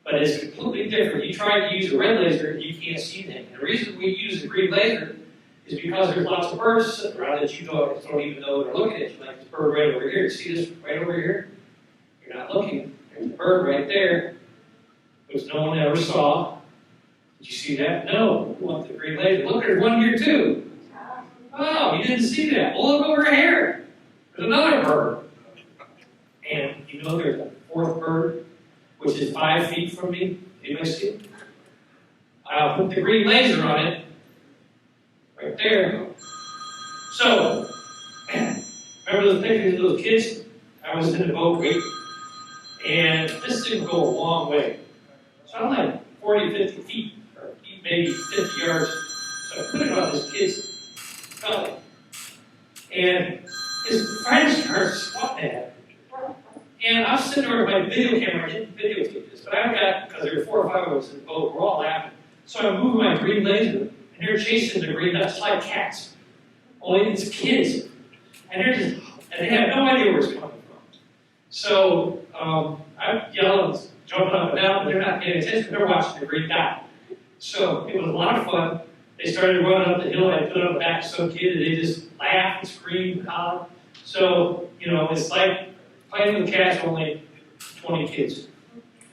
But it's completely different. You try to use a red laser, you can't see anything. And the reason we use the green laser is because there's lots of birds sitting around that you don't even know they're looking at you. Like this bird right over here. See this right over here? You're not looking. There's a bird right there, which no one ever saw. Did you see that? No. You want the green laser. Look, there's one here too. Oh, you didn't see that. Well, look over here. There's another bird. And there's a fourth bird, which is 5 feet from me. Anybody see it? I'll put the green laser on it. Right there. So, remember those pictures of those kids? I was in the boat waiting. And this didn't go a long way. So I'm like 40, 50 feet, or maybe 50 yards. So I put it on this kid's belly. And his friends started swatting at it. And I'm sitting there with my video camera, I didn't videotape this, but I got, because there were 4 or 5 of us in the boat, we're all laughing. So I moved my green laser, and they're chasing the green, that's like cats. Only it's kids. And they have no idea where it's coming from. So I yell and jumping up and down, but they're not paying attention, they're watching the green dot. So it was a lot of fun. They started running up the hill, I put it on the back of some kid, and they just laughed and screamed and hollered. So, it's like playing with cats, only 20 kids.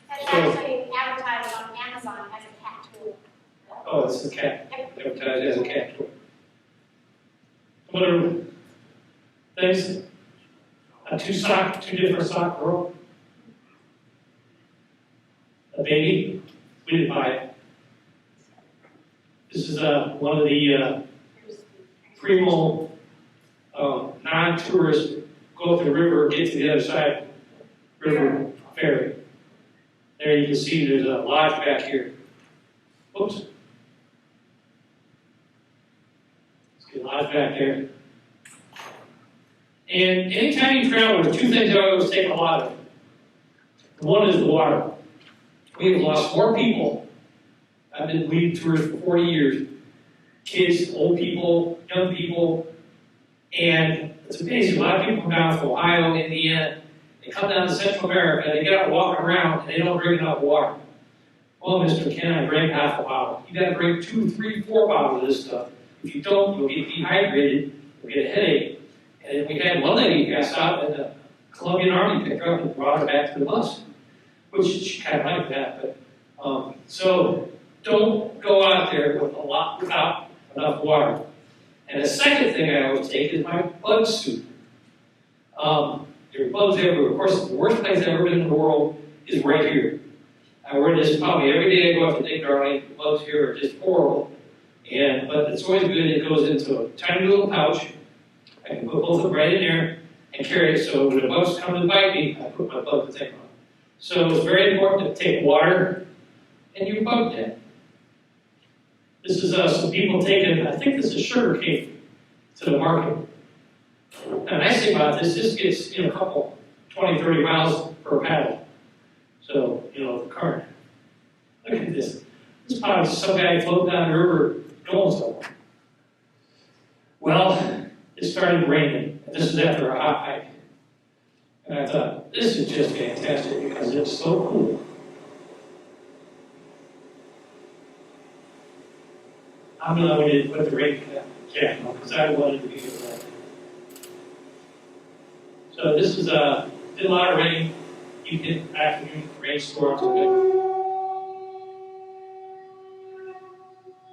That's actually advertised on Amazon as a cat tool. Oh, it's a cat. Advertised as a cat toy. What are things? Two different sock girl. A baby. We didn't buy it. This is one of the primo non-tourist go up the river, get to the other side, river ferry. There you can see there's a lodge back here. Oops. There's a lodge back there. And anytime you travel, there's 2 things I always take a lot of. One is the water. We have lost more people. I've been leading tours for 40 years. Kids, old people, young people. And it's amazing, a lot of people come down from Ohio, Indiana, they come down to Central America, they get out walking around, and they don't drink enough water. Well, Mr. Ken, I drank half a bottle. You gotta drink 2, 3, 4 bottles of this stuff. If you don't, you'll get dehydrated, you'll get a headache. And we had one lady pass out, and the Colombian Army picked her up and brought her back to the bus, which she kind of liked that. But so don't go out there without enough water. And the second thing I always take is my bug suit. There are bugs everywhere. Of course, the worst place I've ever been in the world is right here. I wear this probably every day I go out to Dick Darling. The bugs here are just horrible. But it's always good. It goes into a tiny little pouch. I can put both of them right in there and carry it. So when the bugs come to bite me, I put my bug thing on. So it's very important to take water and your bug net. This is some people taking, I think this is sugar cane to the market. And the nice thing about this gets, a couple, 20, 30 miles per paddle. So, the current. Look at this. This is probably some guy floating down the river going somewhere. Well, it started raining. And this is after a hot hike. And I thought, this is just fantastic because it's so cool. I'm glad we didn't put the rain jacket on because I wanted to be here for that. So this is did a lot of rain. You get afternoon rainstorms.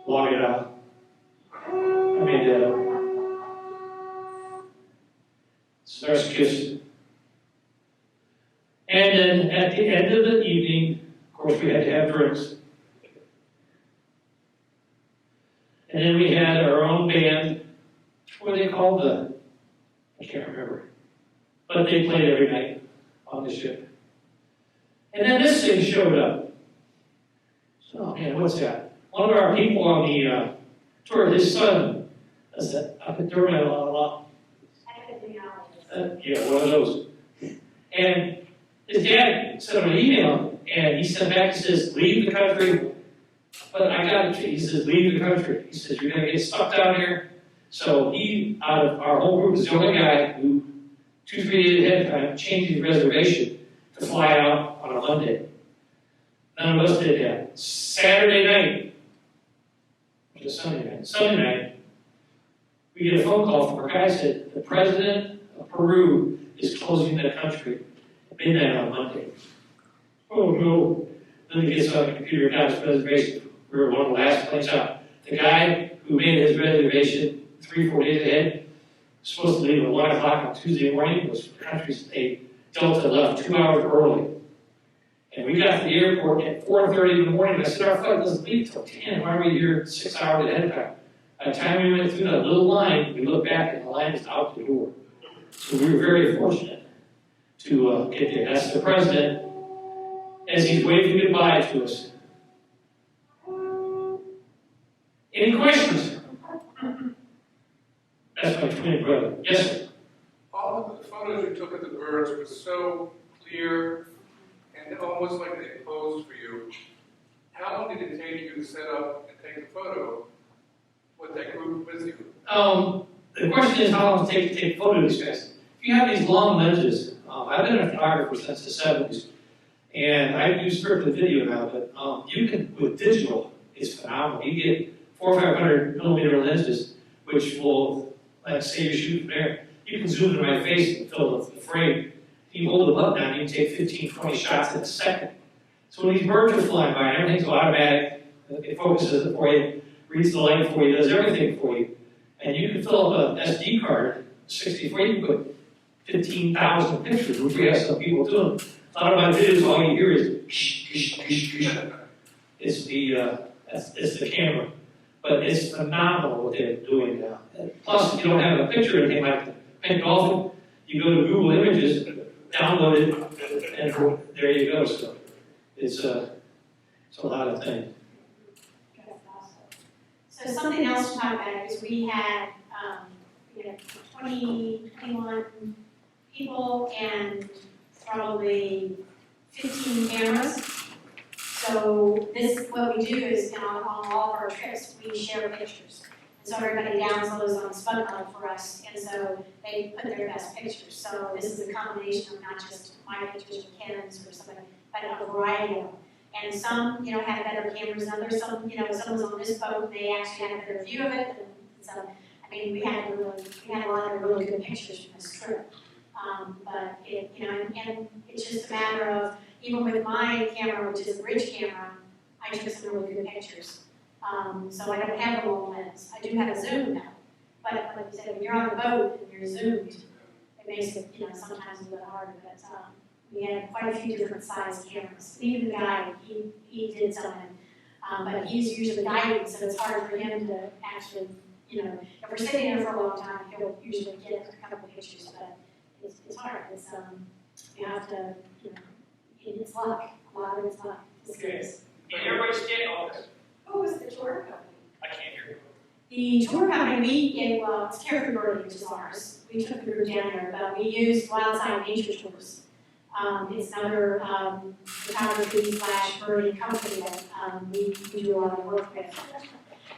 Log it out. I made that up. Starts kissing. And then at the end of the evening, of course, we had to have drinks. And then we had our own band. What are they called? I can't remember. But they played every night on the ship. And then this thing showed up. So, man, what's that? One of our people on the tour, his son, up at Durham, yeah, one of those. And his dad sent him an email, and he sent back, he says, leave the country. But I got it, he says, leave the country. He says, you're going to get stuck down here. So he, out of our whole group, is the only guy who, 2-3 days ahead of time, changed his reservation to fly out on a Monday. None of us did that. Saturday night, which is Sunday night, we get a phone call from our guy that said, the president of Peru is closing the country at midnight on Monday. Oh no. Then he gets on the computer, got his reservation. We were one of the last planes out. The guy who made his reservation 3-4 days ahead was supposed to leave at 1 o'clock on Tuesday morning. Was countries, Delta left 2 hours early. And we got to the airport at 4:30 in the morning. And I said, our flight doesn't leave till 10. Why are we here 6 hours ahead of time? By the time we went through that little line, we looked back and the line was out the door. So we were very fortunate to get there. That's the president as he's waving goodbye to us. Any questions? That's my twin brother. Yes, sir. All of the photos you took of the birds were so clear and almost like they posed for you. How long did it take you to set up and take a photo with that group with you? The question is how long does it take to take photos, guys? If you have these long lenses, I've been a photographer since the 70s, and I do scripted video now, but you can, with digital, it's phenomenal. You get 400 or 500 millimeter lenses, which will, like say you're shooting there, you can zoom into my face and fill the frame. If you hold the button down, you can take 15, 20 shots in a second. So when these birds are flying by, everything's automatic, it focuses it for you, reads the light for you, does everything for you. And you can fill up an SD card, 64, you can put 15,000 pictures, which we have some people doing. A lot of my videos, all you hear is shh, shh, shh, shh. It's the camera. But it's phenomenal what they're doing now. Plus, if you don't have a picture or anything like the pink dolphin, you go to Google Images, download it, and there you go. So it's a lot of things. That's awesome. So something else to talk about is we had 20, 21 people and probably 15 cameras. So what we do is on all of our trips, we share pictures. And so everybody downloads on Spud Cloud for us, and so they put their best pictures. So this is a combination of not just my pictures or Ken's or something, but a variety of them. And some, you know, have better cameras than others. Some, you know, someone's on this boat, they actually have a better view of it. And so, I mean, we had a lot of really good pictures from this trip. But it, you know, and it's just a matter of, even with my camera, which is a bridge camera, I took some really good pictures. So I don't have a long lens. I do have a zoom now. But like you said, when you're on the boat and you're zoomed, it makes it, you know, sometimes a little bit harder. But we had quite a few different size cameras. Even the guy, he did something, but he's usually guiding, so it's hard for him to actually, you know, if we're sitting there for a long time, he'll usually get a couple of pictures, but it's hard. It's you have to, you know, it's luck. A lot of it's luck. Okay. And everybody's getting all this. Who was the tour company? I can't hear you. The tour company, it's Carefree, which is ours. We took the group down there, but we used Wildside Nature Tours. It's another photography / birding company that we do a lot of work with.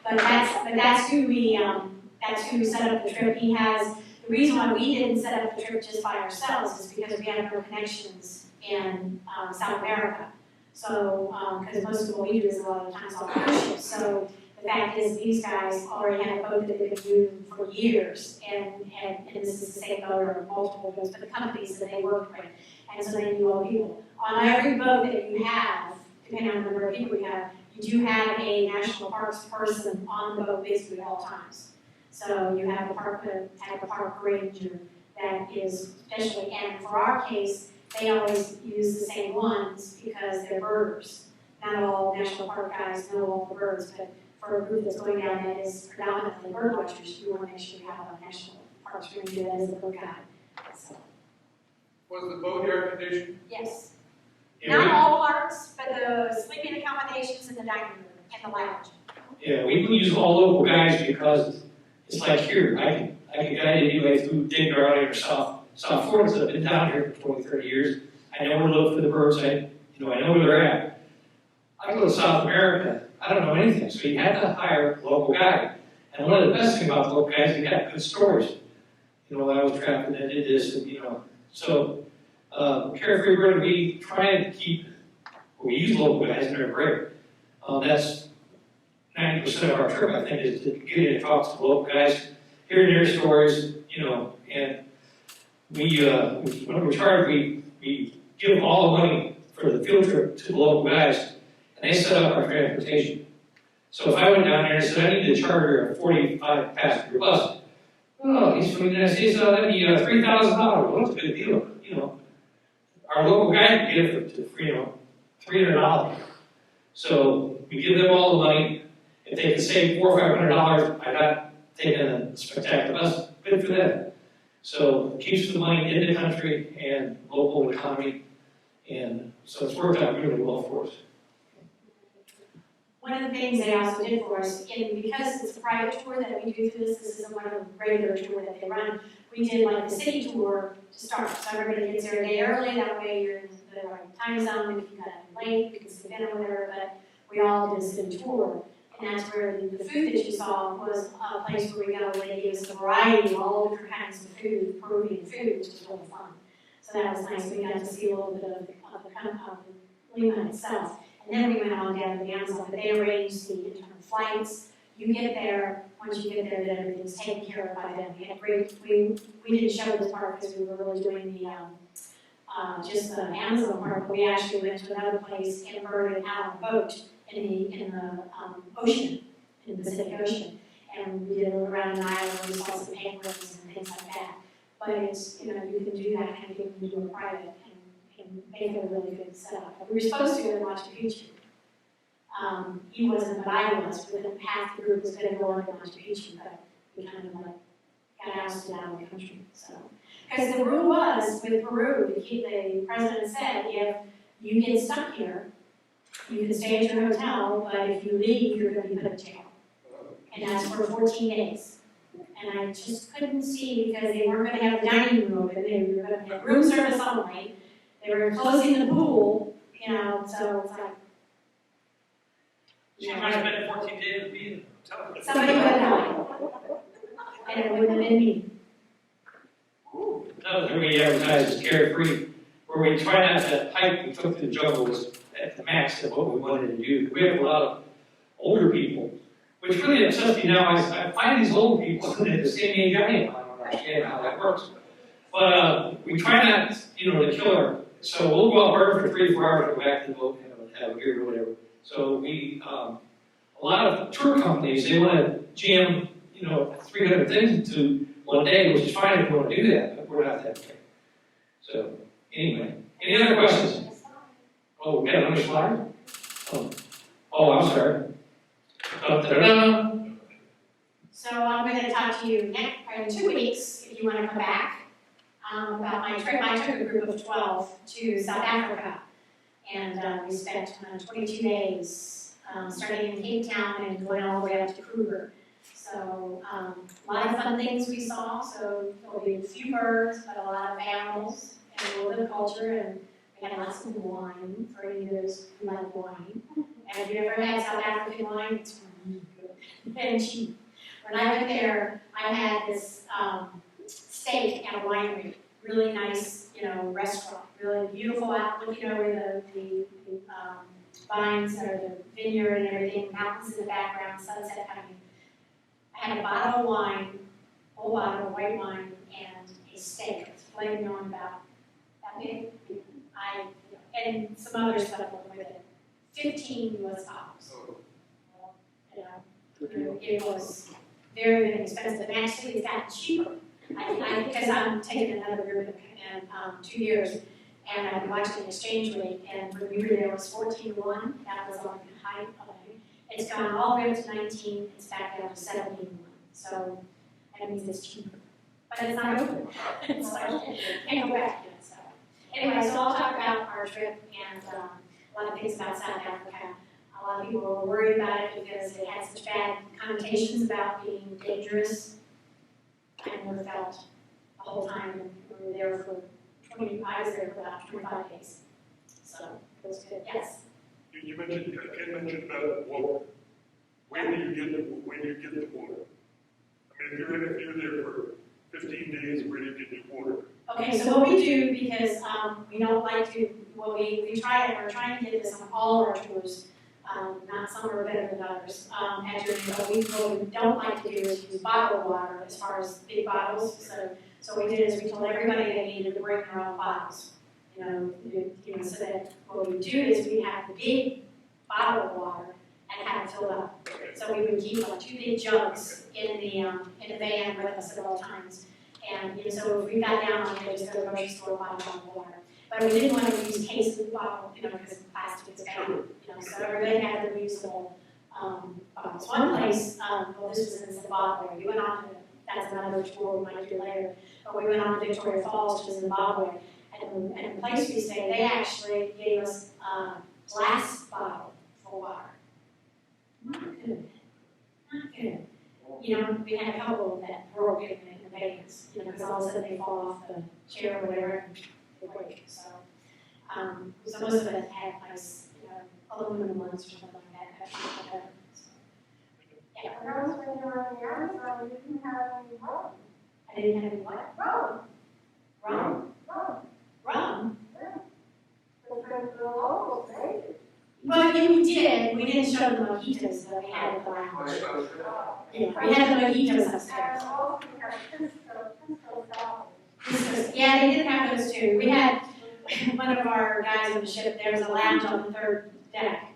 But that's who set up the trip. The reason why we didn't set up the trip just by ourselves is because we have no connections in South America. So, because most of what we do is a lot of times on cruise ships. So the fact is, these guys already have a boat that they've been using for years, and this is the same boat or multiple boats, but the companies that they work with, and so they knew all people. On every boat that you have, depending on the number of people you have, you do have a national parks person on the boat basically at all times. So you have a park ranger that is especially, and for our case, they always use the same ones because they're birders. Not all national park guys know all the birds, but for a group that's going down that is predominantly bird watchers, you want to make sure you have a national parks ranger that is a bird guide. So, Was the boat air conditioned? yes. Yeah, Not all parks, but the sleeping accommodations in the dining room and the lounge. we use all local guys because it's like here, I can guide anybody through Denver out here South Florida. So I've been down here for 20, 30 years. I know where to look for the birds. I know where they're at. I go to South America, I don't know anything, so you have to hire a local guide. And one of the best things about local guys, you got good stories. You know, I was trapped and I did this, and you know. So, Carefree Bird, we try and we use local guys and they're great. That's 90% of our trip, I think, is to get in and talk to the local guys, hearing their stories, you know, and when we're charged, we give them all the money for the field trip to the local guys, and they set up our transportation. So if I went down there and said, I need to charter a 45-passenger bus, oh, he's from the United States, that'd be $3,000. Well, that's a good deal, you know. Our local guy can get it for, you know, $300. So we give them all the money. If they can save $400 or $500 by not taking a spectacular bus, good for them. So it keeps the money in the country and local economy, and so it's worked out really well for us. One of the things they also did for us, and because it's a private tour that we do through this isn't one of the regular tour that they run, we did like the city tour to start. So everybody gets there a day early, that way you're in the right time zone. If you got late, you can sleep in or whatever, but we all did a city tour. And that's where the food that you saw was a place where we go, where they gave us a variety of all different kinds of food, Peruvian food, which was really fun. So that was nice. We got to see a little bit of the Lima itself. And then we went on down to the Amazon, but they arranged the internal flights. You get there, once you get there, then everything's taken care of by them. We had great, we didn't show this part because we were really doing the, just the Amazon part, but we actually went to another place and birded out on a boat in the ocean, in the Pacific Ocean. And we did a little around an island, we saw some penguins and things like that. But it's, you know, you can do that kind of thing when you do it private and make it a really good setup. But we were supposed to go to Machu Picchu. He wasn't, but I was, within half the group was going to go on to Machu Picchu, but we kind of like got ousted out of the country. So, because the rule was with Peru, the president said, if you get stuck here, you can stay at your hotel, but if you leave, you're going to be put in jail. And that's for 14 days. And I just couldn't see because they weren't going to have the dining room open. They were going to have room service only. They were closing the pool, you know, so it's like, She might have spent 14 days with me. Somebody would have died. And it wouldn't have been me. That was when we advertised as Carefree, where we try not to hype we took to the jungle was at the max of what we wanted to do. We have a lot of older people, which really upsets me now. I find these old people at the same age I am. I don't understand how that works. But we try not, to kill her. So we'll go out hard for 3 to 4 hours, go back to the boat, have a beer or whatever. So we, a lot of tour companies, they want to jam, 300 things into one day, which is fine if you want to do that, but we're not that way. So, anyway, any other questions? Oh, we got another slide? Oh, I'm sorry. Da-da-da. So I'm going to talk to you in 2 weeks, if you want to come back, about my trip. I took a group of 12 to South Africa, and we spent 22 days, starting in Cape Town and going all the way up to Kruger. So a lot of fun things we saw. So there'll be a few birds, but a lot of animals and a little bit of culture, and we had lots of wine for any of those who like wine. And if you ever had South African wine, it's really good and cheap. When I went there, I had this steak at a winery, really nice, restaurant, really beautiful out, looking over the vines or the vineyard and everything, mountains in the background, sunset coming. I had a bottle of wine, whole bottle of white wine, and a steak that's flaming on about that big. And some other stuff with it. 15 US dollars. It was very, very expensive. And actually, it's gotten cheaper. Because I'm taking another group in 2 years, and I'm watching the exchange rate, and when we were there, it was 14-1. That was on the high of it. It's gone all the way up to 19. It's back down to 17-1. So that means it's cheaper. But it's not open. So I can't go back yet. So anyway, so I'll talk about our trip and a lot of things about South Africa. A lot of people were worried about it because it had such bad connotations about being dangerous. I never felt the whole time. We were there for I was there for about 25 days. So it was good. Yes? You mentioned, Ken mentioned about water. When do you get the water? I mean, if you're there for 15 days, where do you get the water? Okay, so what we do, because we don't like to, we're trying to get this on all our tours. Not some are better than others. But what we don't like to do is use bottled water as far as big bottles. So what we did is we told everybody they needed to bring their own bottles. So that what we do is we have the big bottle of water and have it filled up. So we would keep 2 big jugs in the van with us at all times. And so if we got down on it, just go to the grocery store, buy a bottle of water. But we didn't want to use cases of bottle, because plastic is bad. So everybody had the reusable bottles. One place, this was in Zimbabwe. We went on to, that's another tour we might do later. But we went on to Victoria Falls, which is Zimbabwe. And the place we stayed, they actually gave us a glass bottle for water. Not good. Not good. We had a couple that broke in Vegas, because all of a sudden they fall off the chair or whatever and they break. So most of it had nice, aluminum ones or something like that. Yeah. When I was when you were in the Amazon, you didn't have any rum. I didn't have any what? Rum. Rum? Rum? Yeah. Because the locals made it. Well, yeah, we did. We didn't show the mojitos that we had at the lounge. Yeah, we had the mojitos upstairs. And also we had Pisco sours. Yeah, they did have those too. We had one of our guys on the ship, there was a lounge on the 3rd deck.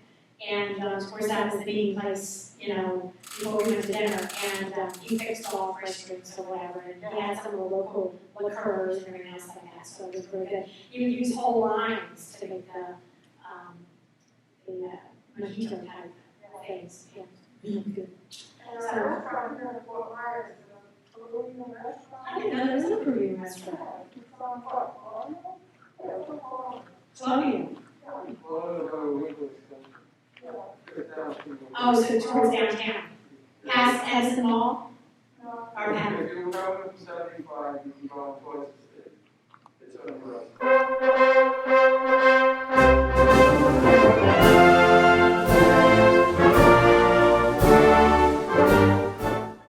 And of course that was the meeting place, before we went to dinner. And he fixed all fresh drinks or whatever. And he had some of the local liqueurs and everything else like that. So it was really good. You would use whole limes to make the mojito type things. Yeah, really good. And the restaurant here in Fort Myers is a Peruvian restaurant. I didn't know there was a Peruvian restaurant. It's on Fort Colonial. Colonial. Yeah. Oh, so towards downtown. Past Edison Mall? No. Or past? If you come from 75, you can go on twice the state. It's on the road.